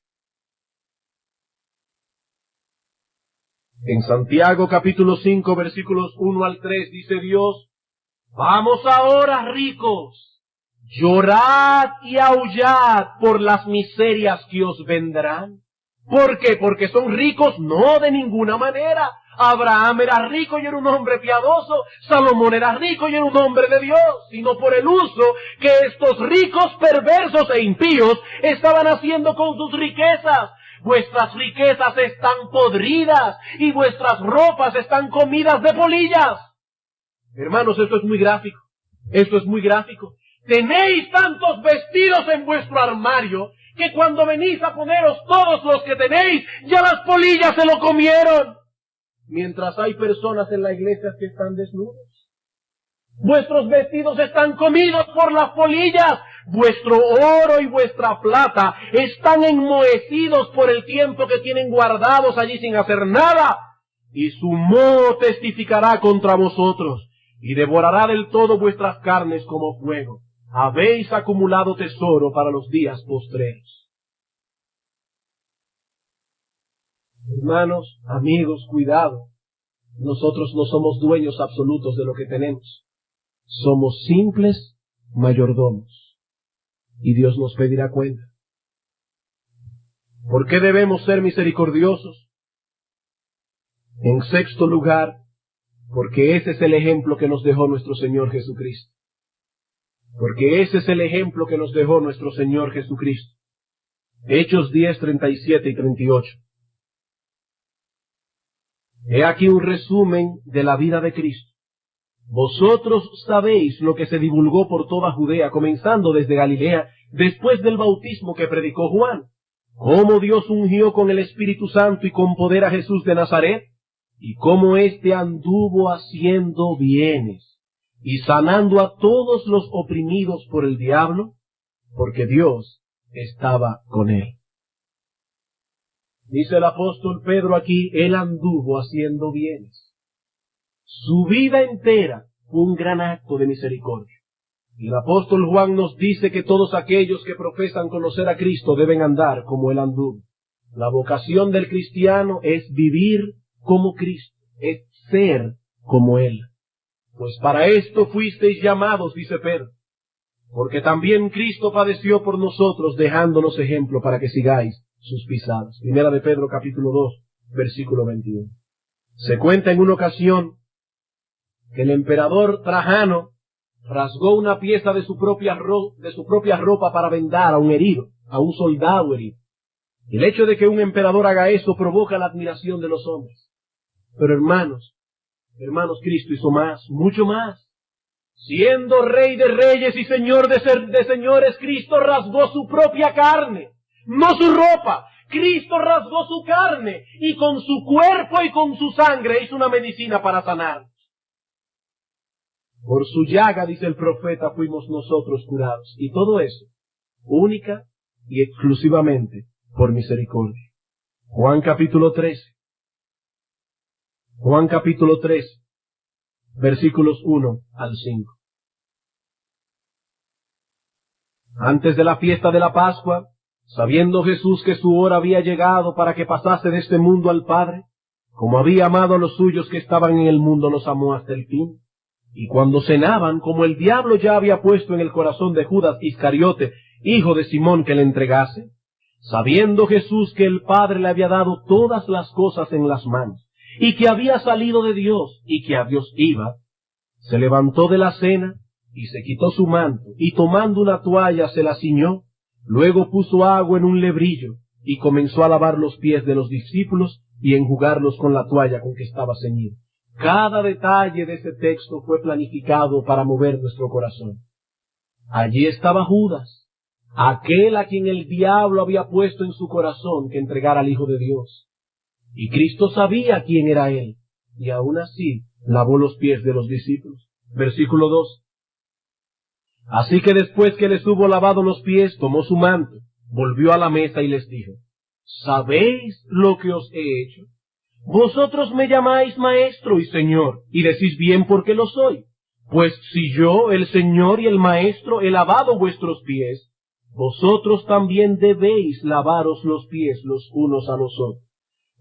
En Santiago capítulo 5 versículos 1 al 3 dice Dios: vamos ahora, ricos, llorad y aullad por las miserias que os vendrán. ¿Por qué? Porque son ricos, no de ninguna manera. Abraham era rico y era un hombre piadoso. Salomón era rico y era un hombre de Dios. Sino por el uso que estos ricos perversos e impíos estaban haciendo con sus riquezas. Vuestras riquezas están podridas y vuestras ropas están comidas de polillas. Hermanos, esto es muy gráfico. Esto es muy gráfico. Tenéis tantos vestidos en vuestro armario que cuando venís a poneros todos los que tenéis, ya las polillas se lo comieron. Mientras hay personas en la iglesia que están desnudos. Vuestros vestidos están comidos por las polillas. Vuestro oro y vuestra plata están enmohecidos por el tiempo que tienen guardados allí sin hacer nada. Y su moho testificará contra vosotros, y devorará del todo vuestras carnes como fuego. Habéis acumulado tesoro para los días postreros. Hermanos, amigos, cuidado. Nosotros no somos dueños absolutos de lo que tenemos. Somos simples mayordomos. Y Dios nos pedirá cuenta. ¿Por qué debemos ser misericordiosos? En sexto lugar, porque ese es el ejemplo que nos dejó nuestro Señor Jesucristo. Porque ese es el ejemplo que nos dejó nuestro Señor Jesucristo. Hechos 10, 37 y 38. He aquí un resumen de la vida de Cristo. Vosotros sabéis lo que se divulgó por toda Judea, comenzando desde Galilea, después del bautismo que predicó Juan. Cómo Dios ungió con el Espíritu Santo y con poder a Jesús de Nazaret, y cómo éste anduvo haciendo bienes y sanando a todos los oprimidos por el diablo, porque Dios estaba con él. Dice el apóstol Pedro aquí, él anduvo haciendo bienes. Su vida entera fue un gran acto de misericordia. Y el apóstol Juan nos dice que todos aquellos que profesan conocer a Cristo deben andar como él anduvo. La vocación del cristiano es vivir como Cristo, es ser como él. Pues para esto fuisteis llamados, dice Pedro, porque también Cristo padeció por nosotros, dejándonos ejemplo para que sigáis sus pisadas. Primera de Pedro capítulo 2, versículo 21. Se cuenta en una ocasión que el emperador Trajano rasgó una pieza de su propia ropa para vendar a un herido, a un soldado herido. El hecho de que un emperador haga eso provoca la admiración de los hombres. Pero hermanos, Cristo hizo más, mucho más. Siendo Rey de reyes y Señor de señores, Cristo rasgó su propia carne, no su ropa. Cristo rasgó su carne y con su cuerpo y con su sangre hizo una medicina para sanarnos. Por su llaga, dice el profeta, fuimos nosotros curados. Y todo eso, única y exclusivamente por misericordia. Juan capítulo 13. Juan capítulo 3, versículos 1 al 5. Antes de la fiesta de la Pascua, sabiendo Jesús que su hora había llegado para que pasase de este mundo al Padre, como había amado a los suyos que estaban en el mundo, los amó hasta el fin. Y cuando cenaban, como el diablo ya había puesto en el corazón de Judas Iscariote, hijo de Simón, que le entregase, sabiendo Jesús que el Padre le había dado todas las cosas en las manos, y que había salido de Dios, y que a Dios iba, se levantó de la cena, y se quitó su manto, y tomando una toalla se la ciñó, luego puso agua en un lebrillo, y comenzó a lavar los pies de los discípulos, y enjugarlos con la toalla con que estaba ceñido. Cada detalle de ese texto fue planificado para mover nuestro corazón. Allí estaba Judas, aquel a quien el diablo había puesto en su corazón que entregara al Hijo de Dios. Y Cristo sabía quién era él, y aún así lavó los pies de los discípulos. Versículo 2. Así que después que les hubo lavado los pies, tomó su manto, volvió a la mesa y les dijo: ¿Sabéis lo que os he hecho? Vosotros me llamáis maestro y señor, y decís bien porque lo soy. Pues si yo, el Señor y el Maestro, he lavado vuestros pies, vosotros también debéis lavaros los pies los unos a los otros.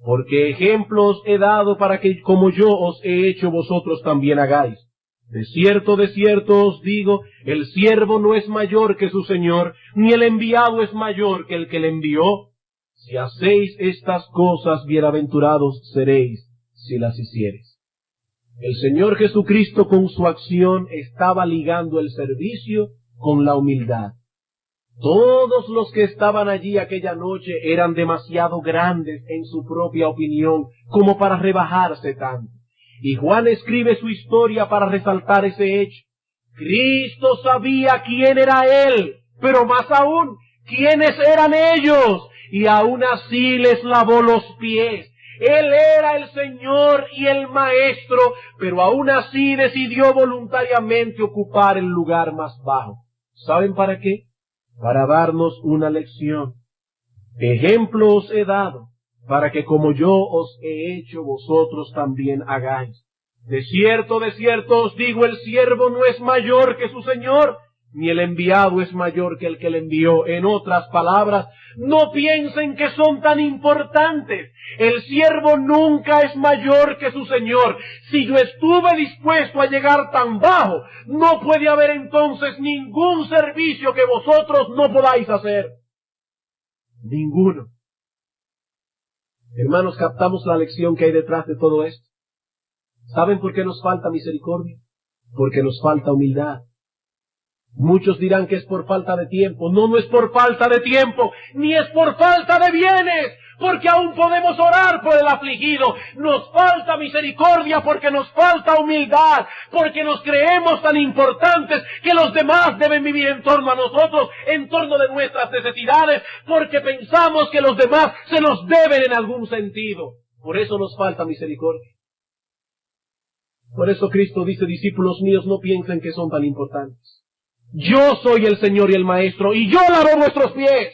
Porque ejemplo os he dado para que, como yo os he hecho, vosotros también hagáis. De cierto os digo, el siervo no es mayor que su Señor, ni el enviado es mayor que el que le envió. Si hacéis estas cosas, bienaventurados seréis si las hiciereis. El Señor Jesucristo con su acción estaba ligando el servicio con la humildad. Todos los que estaban allí aquella noche eran demasiado grandes en su propia opinión como para rebajarse tanto. Y Juan escribe su historia para resaltar ese hecho. Cristo sabía quién era Él, pero más aún, quiénes eran ellos, y aún así les lavó los pies. Él era el Señor y el Maestro, pero aún así decidió voluntariamente ocupar el lugar más bajo. ¿Saben para qué? Para darnos una lección. Ejemplo os he dado, para que como yo os he hecho, vosotros también hagáis. De cierto os digo, el siervo no es mayor que su Señor, ni el enviado es mayor que el que le envió. En otras palabras, no piensen que son tan importantes. El siervo nunca es mayor que su Señor. Si yo estuve dispuesto a llegar tan bajo, no puede haber entonces ningún servicio que vosotros no podáis hacer. Ninguno. Hermanos, captamos la lección que hay detrás de todo esto. ¿Saben por qué nos falta misericordia? Porque nos falta humildad. Muchos dirán que es por falta de tiempo. No, no es por falta de tiempo, ni es por falta de bienes, porque aún podemos orar por el afligido. Nos falta misericordia porque nos falta humildad, porque nos creemos tan importantes que los demás deben vivir en torno a nosotros, en torno de nuestras necesidades, porque pensamos que los demás se nos deben en algún sentido. Por eso nos falta misericordia. Por eso Cristo dice: discípulos míos, no piensen que son tan importantes. Yo soy el Señor y el Maestro, y yo lavo vuestros pies.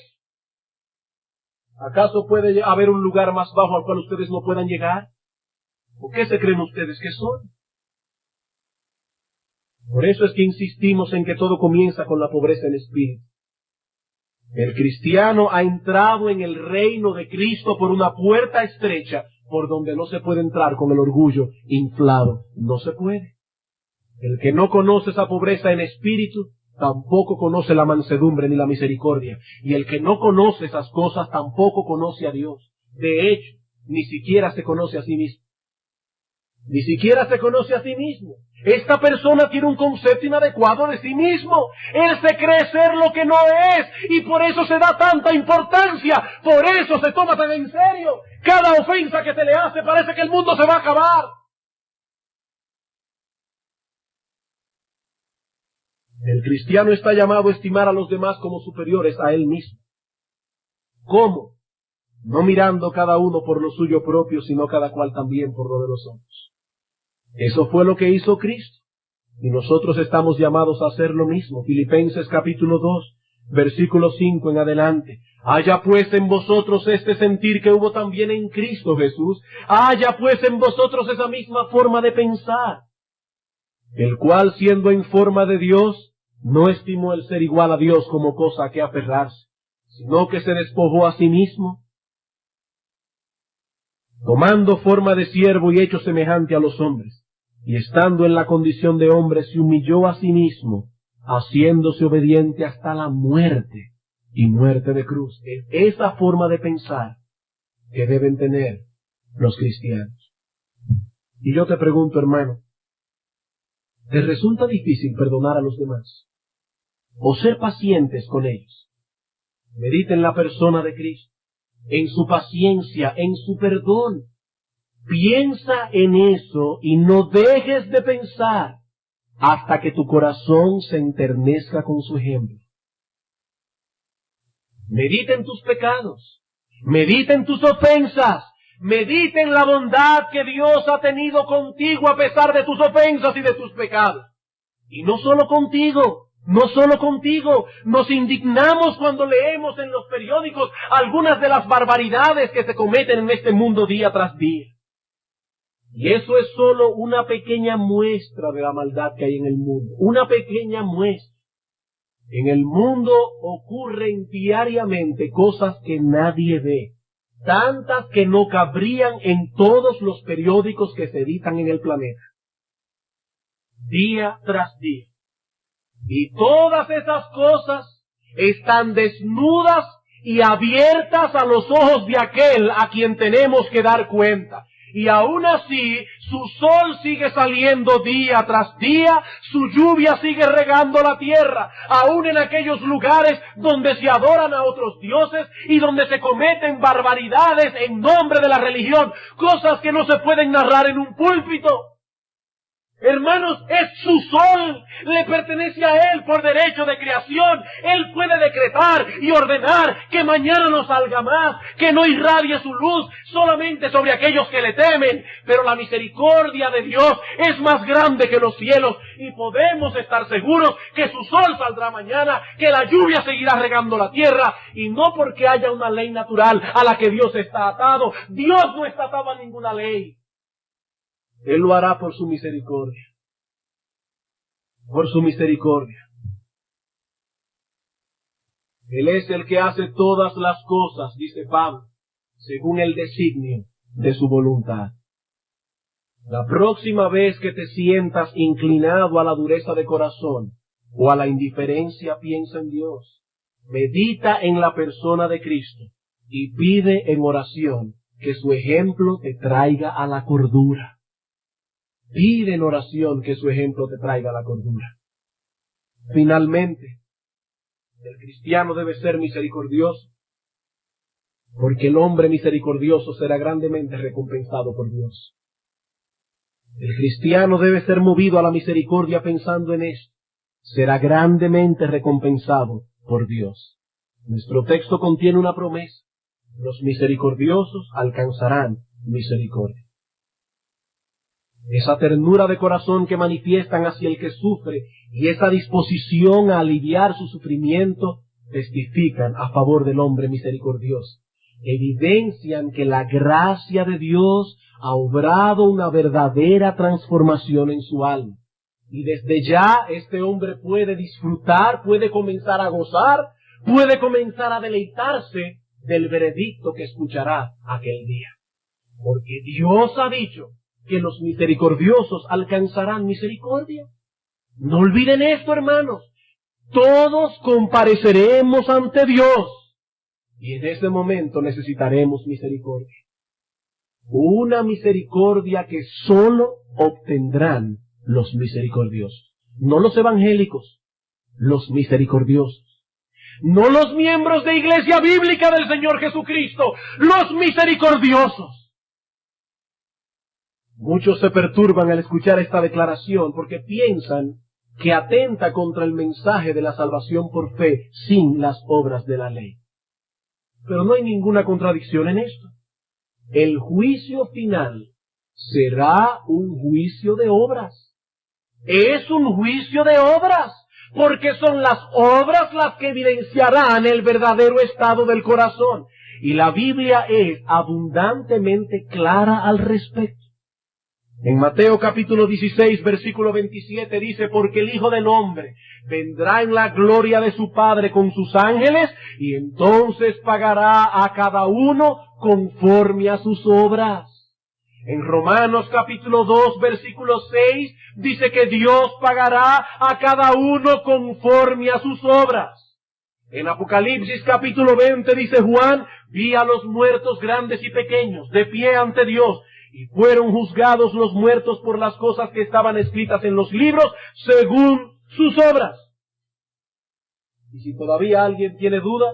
¿Acaso puede haber un lugar más bajo al cual ustedes no puedan llegar? ¿O qué se creen ustedes que son? Por eso es que insistimos en que todo comienza con la pobreza en espíritu. El cristiano ha entrado en el reino de Cristo por una puerta estrecha, por donde no se puede entrar con el orgullo inflado. No se puede. El que no conoce esa pobreza en espíritu, tampoco conoce la mansedumbre ni la misericordia. Y el que no conoce esas cosas, tampoco conoce a Dios. De hecho, ni siquiera se conoce a sí mismo. Ni siquiera se conoce a sí mismo. Esta persona tiene un concepto inadecuado de sí mismo. Él se cree ser lo que no es, y por eso se da tanta importancia. Por eso se toma tan en serio. Cada ofensa que se le hace parece que el mundo se va a acabar. El cristiano está llamado a estimar a los demás como superiores a él mismo. ¿Cómo? No mirando cada uno por lo suyo propio, sino cada cual también por lo de los otros. Eso fue lo que hizo Cristo, y nosotros estamos llamados a hacer lo mismo. Filipenses capítulo 2, versículo 5 en adelante. Haya pues en vosotros este sentir que hubo también en Cristo Jesús. Haya pues en vosotros esa misma forma de pensar, el cual, siendo en forma de Dios, no estimó el ser igual a Dios como cosa a que aferrarse, sino que se despojó a sí mismo, tomando forma de siervo y hecho semejante a los hombres. y estando en la condición de hombre se humilló a sí mismo, haciéndose obediente hasta la muerte y muerte de cruz. Es esa forma de pensar que deben tener los cristianos. Y yo te pregunto, hermano, ¿te resulta difícil perdonar a los demás o ser pacientes con ellos? Medita en la persona de Cristo, en su paciencia, en su perdón. Piensa en eso y no dejes de pensar hasta que tu corazón se enternezca con su ejemplo. Medita en tus pecados, medita en tus ofensas, medita en la bondad que Dios ha tenido contigo a pesar de tus ofensas y de tus pecados. Y no solo contigo, nos indignamos cuando leemos en los periódicos algunas de las barbaridades que se cometen en este mundo día tras día. Y eso es solo una pequeña muestra de la maldad que hay en el mundo, una pequeña muestra. En el mundo ocurren diariamente cosas que nadie ve, tantas que no cabrían en todos los periódicos que se editan en el planeta, día tras día. Y todas esas cosas están desnudas y abiertas a los ojos de aquel a quien tenemos que dar cuenta. Y aún así, su sol sigue saliendo día tras día, su lluvia sigue regando la tierra, aún en aquellos lugares donde se adoran a otros dioses y donde se cometen barbaridades en nombre de la religión, cosas que no se pueden narrar en un púlpito. Hermanos, es su sol, le pertenece a Él por derecho de creación. Él puede decretar y ordenar que mañana no salga más, que no irradie su luz solamente sobre aquellos que le temen. Pero la misericordia de Dios es más grande que los cielos y podemos estar seguros que su sol saldrá mañana, que la lluvia seguirá regando la tierra, y no porque haya una ley natural a la que Dios está atado. Dios no está atado a ninguna ley. Él lo hará por su misericordia. Por su misericordia. Él es el que hace todas las cosas, dice Pablo, según el designio de su voluntad. La próxima vez que te sientas inclinado a la dureza de corazón o a la indiferencia, piensa en Dios. Medita en la persona de Cristo y pide en oración que su ejemplo te traiga a la cordura. Pide en oración que su ejemplo te traiga la cordura. Finalmente, el cristiano debe ser misericordioso, porque el hombre misericordioso será grandemente recompensado por Dios. El cristiano debe ser movido a la misericordia pensando en esto. Será grandemente recompensado por Dios. Nuestro texto contiene una promesa. Los misericordiosos alcanzarán misericordia. Esa ternura de corazón que manifiestan hacia el que sufre y esa disposición a aliviar su sufrimiento testifican a favor del hombre misericordioso. Evidencian que la gracia de Dios ha obrado una verdadera transformación en su alma. Y desde ya este hombre puede disfrutar, puede comenzar a gozar, puede comenzar a deleitarse del veredicto que escuchará aquel día. Porque Dios ha dicho que los misericordiosos alcanzarán misericordia. No olviden esto, hermanos. Todos compareceremos ante Dios. Y en ese momento necesitaremos misericordia. Una misericordia que sólo obtendrán los misericordiosos. No los evangélicos, los misericordiosos. No los miembros de Iglesia Bíblica del Señor Jesucristo, los misericordiosos. Muchos se perturban al escuchar esta declaración porque piensan que atenta contra el mensaje de la salvación por fe sin las obras de la ley. Pero no hay ninguna contradicción en esto. El juicio final será un juicio de obras. Es un juicio de obras, porque son las obras las que evidenciarán el verdadero estado del corazón. Y la Biblia es abundantemente clara al respecto. En Mateo capítulo 16, versículo 27 dice, porque el Hijo del Hombre vendrá en la gloria de su Padre con sus ángeles, y entonces pagará a cada uno conforme a sus obras. En Romanos capítulo 2, versículo 6, dice que Dios pagará a cada uno conforme a sus obras. En Apocalipsis capítulo 20 dice Juan, vi a los muertos grandes y pequeños, de pie ante Dios, y fueron juzgados los muertos por las cosas que estaban escritas en los libros, según sus obras. Y si todavía alguien tiene duda,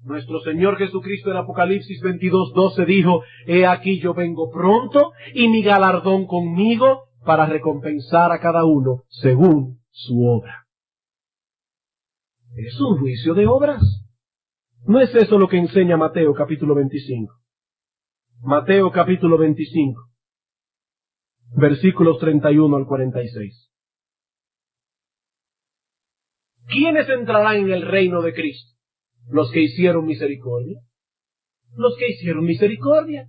nuestro Señor Jesucristo en Apocalipsis 22:12 dijo, he aquí yo vengo pronto y mi galardón conmigo para recompensar a cada uno según su obra. Es un juicio de obras. ¿No es eso lo que enseña Mateo capítulo 25? Mateo capítulo 25, versículos 31 al 46. ¿Quiénes entrarán en el reino de Cristo? Los que hicieron misericordia. Los que hicieron misericordia.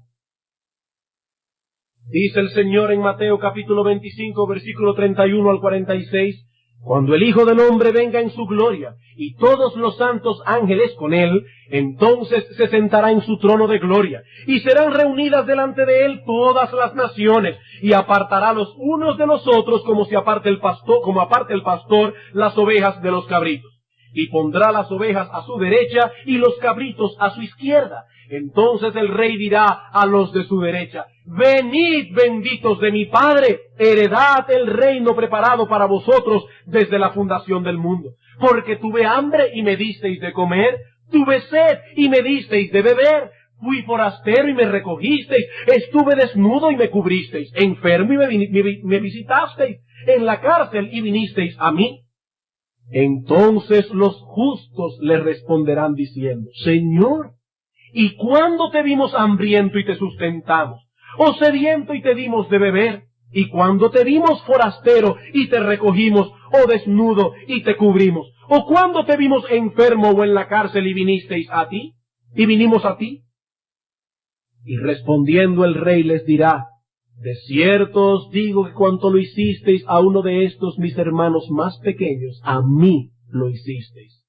Dice el Señor en Mateo capítulo 25, versículo 31 al 46, cuando el Hijo del Hombre venga en su gloria, y todos los santos ángeles con él, entonces se sentará en su trono de gloria, y serán reunidas delante de él todas las naciones, y apartará los unos de los otros como aparta el pastor las ovejas de los cabritos. Y pondrá las ovejas a su derecha y los cabritos a su izquierda. Entonces el rey dirá a los de su derecha, venid benditos de mi Padre, heredad el reino preparado para vosotros desde la fundación del mundo. Porque tuve hambre y me disteis de comer, tuve sed y me disteis de beber, fui forastero y me recogisteis, estuve desnudo y me cubristeis, enfermo y me visitasteis, en la cárcel y vinisteis a mí. Entonces los justos le responderán diciendo, Señor, ¿y cuándo te vimos hambriento y te sustentamos? ¿O sediento y te dimos de beber? ¿Y cuándo te vimos forastero y te recogimos? ¿O desnudo y te cubrimos? ¿O cuándo te vimos enfermo o en la cárcel y vinisteis a ti? ¿Y vinimos a ti? Y respondiendo el rey les dirá, de cierto os digo que cuanto lo hicisteis a uno de estos mis hermanos más pequeños, a mí lo hicisteis.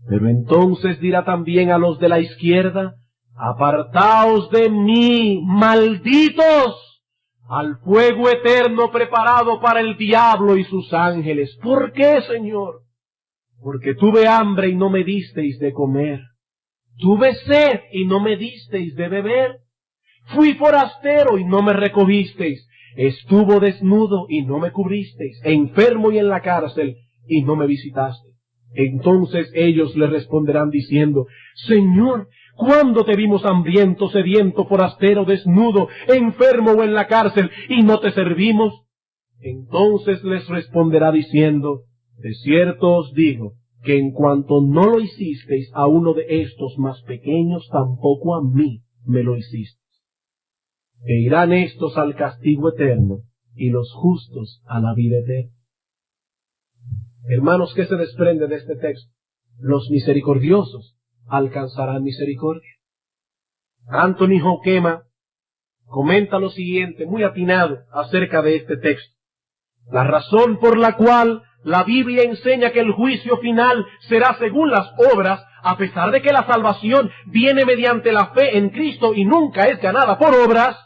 Pero entonces dirá también a los de la izquierda, apartaos de mí, malditos, al fuego eterno preparado para el diablo y sus ángeles. ¿Por qué, Señor? Porque tuve hambre y no me disteis de comer. Tuve sed y no me disteis de beber. Fui forastero y no me recogisteis. Estuvo desnudo y no me cubristeis. Enfermo y en la cárcel y no me visitasteis. Entonces ellos le responderán diciendo, Señor, ¿cuándo te vimos hambriento, sediento, forastero, desnudo, enfermo o en la cárcel y no te servimos? Entonces les responderá diciendo, de cierto os digo, que en cuanto no lo hicisteis a uno de estos más pequeños, tampoco a mí me lo hicisteis. E irán estos al castigo eterno, y los justos a la vida eterna. Hermanos, ¿qué se desprende de este texto? Los misericordiosos alcanzarán misericordia. Anthony Hoekema comenta lo siguiente, muy atinado, acerca de este texto. La razón por la cual la Biblia enseña que el juicio final será según las obras, a pesar de que la salvación viene mediante la fe en Cristo y nunca es ganada por obras,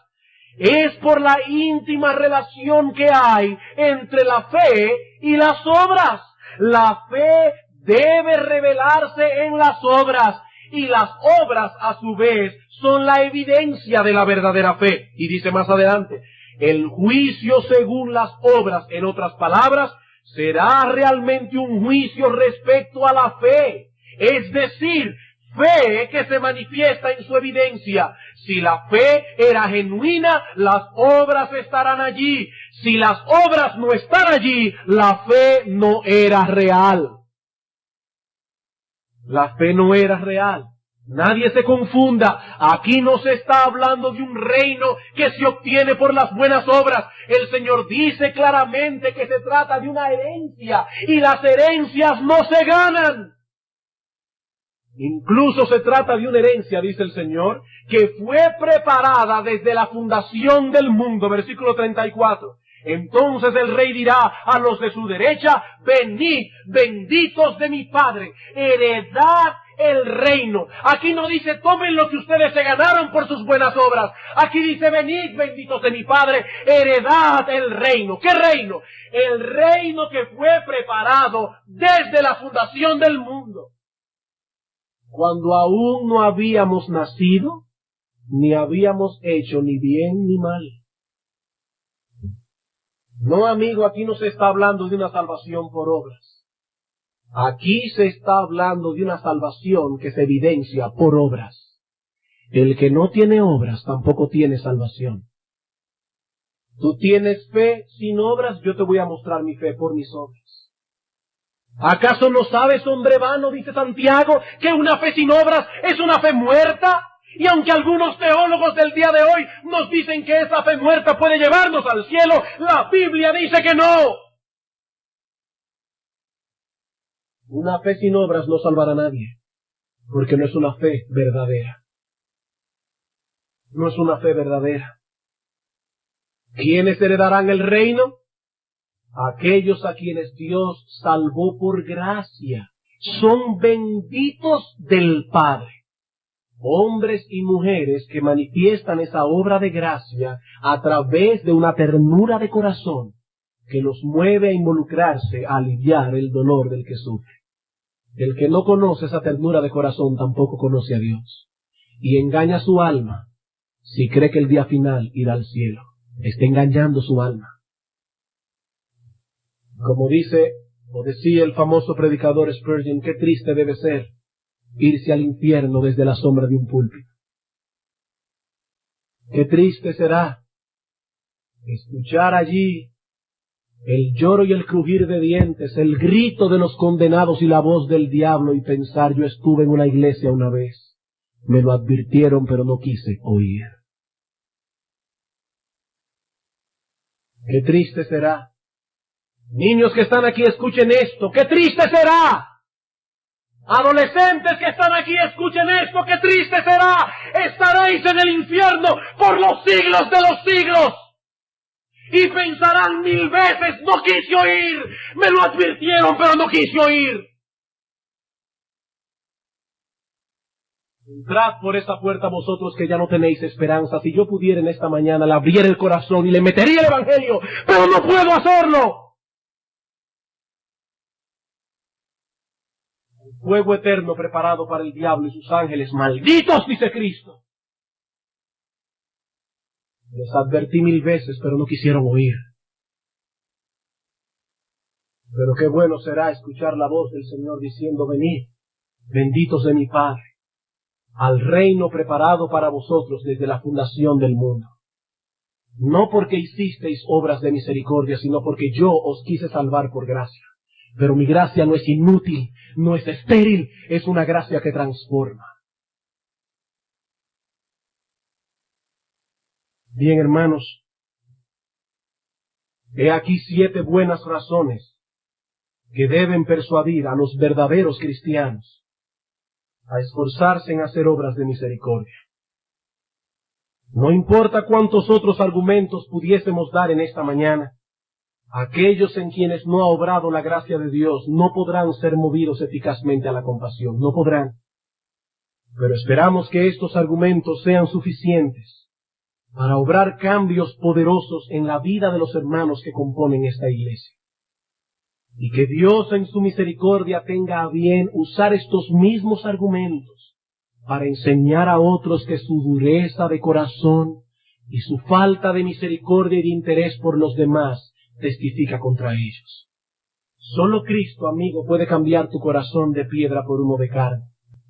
es por la íntima relación que hay entre la fe y las obras. La fe debe revelarse en las obras, y las obras a su vez son la evidencia de la verdadera fe. Y dice más adelante, el juicio según las obras, en otras palabras, será realmente un juicio respecto a la fe. Es decir, fe que se manifiesta en su evidencia. Si la fe era genuina, las obras estarán allí. Si las obras no están allí, la fe no era real. La fe no era real. Nadie se confunda. Aquí no se está hablando de un reino que se obtiene por las buenas obras. El Señor dice claramente que se trata de una herencia, y las herencias no se ganan. Incluso se trata de una herencia, dice el Señor, que fue preparada desde la fundación del mundo, versículo 34. Entonces el rey dirá a los de su derecha, venid, benditos de mi Padre, heredad el reino. Aquí no dice tomen lo que ustedes se ganaron por sus buenas obras. Aquí dice venid, benditos de mi Padre, heredad el reino. ¿Qué reino? El reino que fue preparado desde la fundación del mundo. Cuando aún no habíamos nacido, ni habíamos hecho ni bien ni mal. No, amigo, aquí no se está hablando de una salvación por obras. Aquí se está hablando de una salvación que se evidencia por obras. El que no tiene obras tampoco tiene salvación. Tú tienes fe sin obras, yo te voy a mostrar mi fe por mis obras. ¿Acaso no sabes, hombre vano, dice Santiago, que una fe sin obras es una fe muerta? Y aunque algunos teólogos del día de hoy nos dicen que esa fe muerta puede llevarnos al cielo, la Biblia dice que no. Una fe sin obras no salvará a nadie, porque no es una fe verdadera. No es una fe verdadera. ¿Quiénes heredarán el reino? Aquellos a quienes Dios salvó por gracia. Son benditos del Padre. Hombres y mujeres que manifiestan esa obra de gracia a través de una ternura de corazón que los mueve a involucrarse, a aliviar el dolor del que sufre. El que no conoce esa ternura de corazón tampoco conoce a Dios y engaña su alma si cree que el día final irá al cielo. Está engañando su alma. Como dice o decía el famoso predicador Spurgeon, qué triste debe ser irse al infierno desde la sombra de un púlpito. Qué triste será escuchar allí el lloro y el crujir de dientes, el grito de los condenados y la voz del diablo y pensar, yo estuve en una iglesia una vez, me lo advirtieron pero no quise oír. Qué triste será. Niños que están aquí, escuchen esto. ¡Qué triste será! Adolescentes que están aquí, escuchen esto. ¡Qué triste será! Estaréis en el infierno por los siglos de los siglos. Y pensarán 1000 veces, no quise oír. Me lo advirtieron, pero no quise oír. Entrad por esta puerta vosotros que ya no tenéis esperanza. Si yo pudiera en esta mañana le abriera el corazón y le metería el evangelio, pero no puedo hacerlo. El fuego eterno preparado para el diablo y sus ángeles malditos, dice Cristo. Les advertí 1000 veces, pero no quisieron oír. Pero qué bueno será escuchar la voz del Señor diciendo, venid, benditos de mi Padre, al reino preparado para vosotros desde la fundación del mundo. No porque hicisteis obras de misericordia, sino porque yo os quise salvar por gracia. Pero mi gracia no es inútil, no es estéril, es una gracia que transforma. Bien, hermanos, he aquí 7 buenas razones que deben persuadir a los verdaderos cristianos a esforzarse en hacer obras de misericordia. No importa cuántos otros argumentos pudiésemos dar en esta mañana, aquellos en quienes no ha obrado la gracia de Dios no podrán ser movidos eficazmente a la compasión, no podrán. Pero esperamos que estos argumentos sean suficientes para obrar cambios poderosos en la vida de los hermanos que componen esta iglesia. Y que Dios en su misericordia tenga a bien usar estos mismos argumentos para enseñar a otros que su dureza de corazón y su falta de misericordia y de interés por los demás testifica contra ellos. Solo Cristo, amigo, puede cambiar tu corazón de piedra por uno de carne.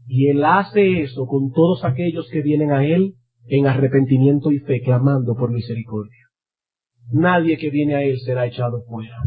Y Él hace eso con todos aquellos que vienen a Él en arrepentimiento y fe, clamando por misericordia. Nadie que viene a Él será echado fuera.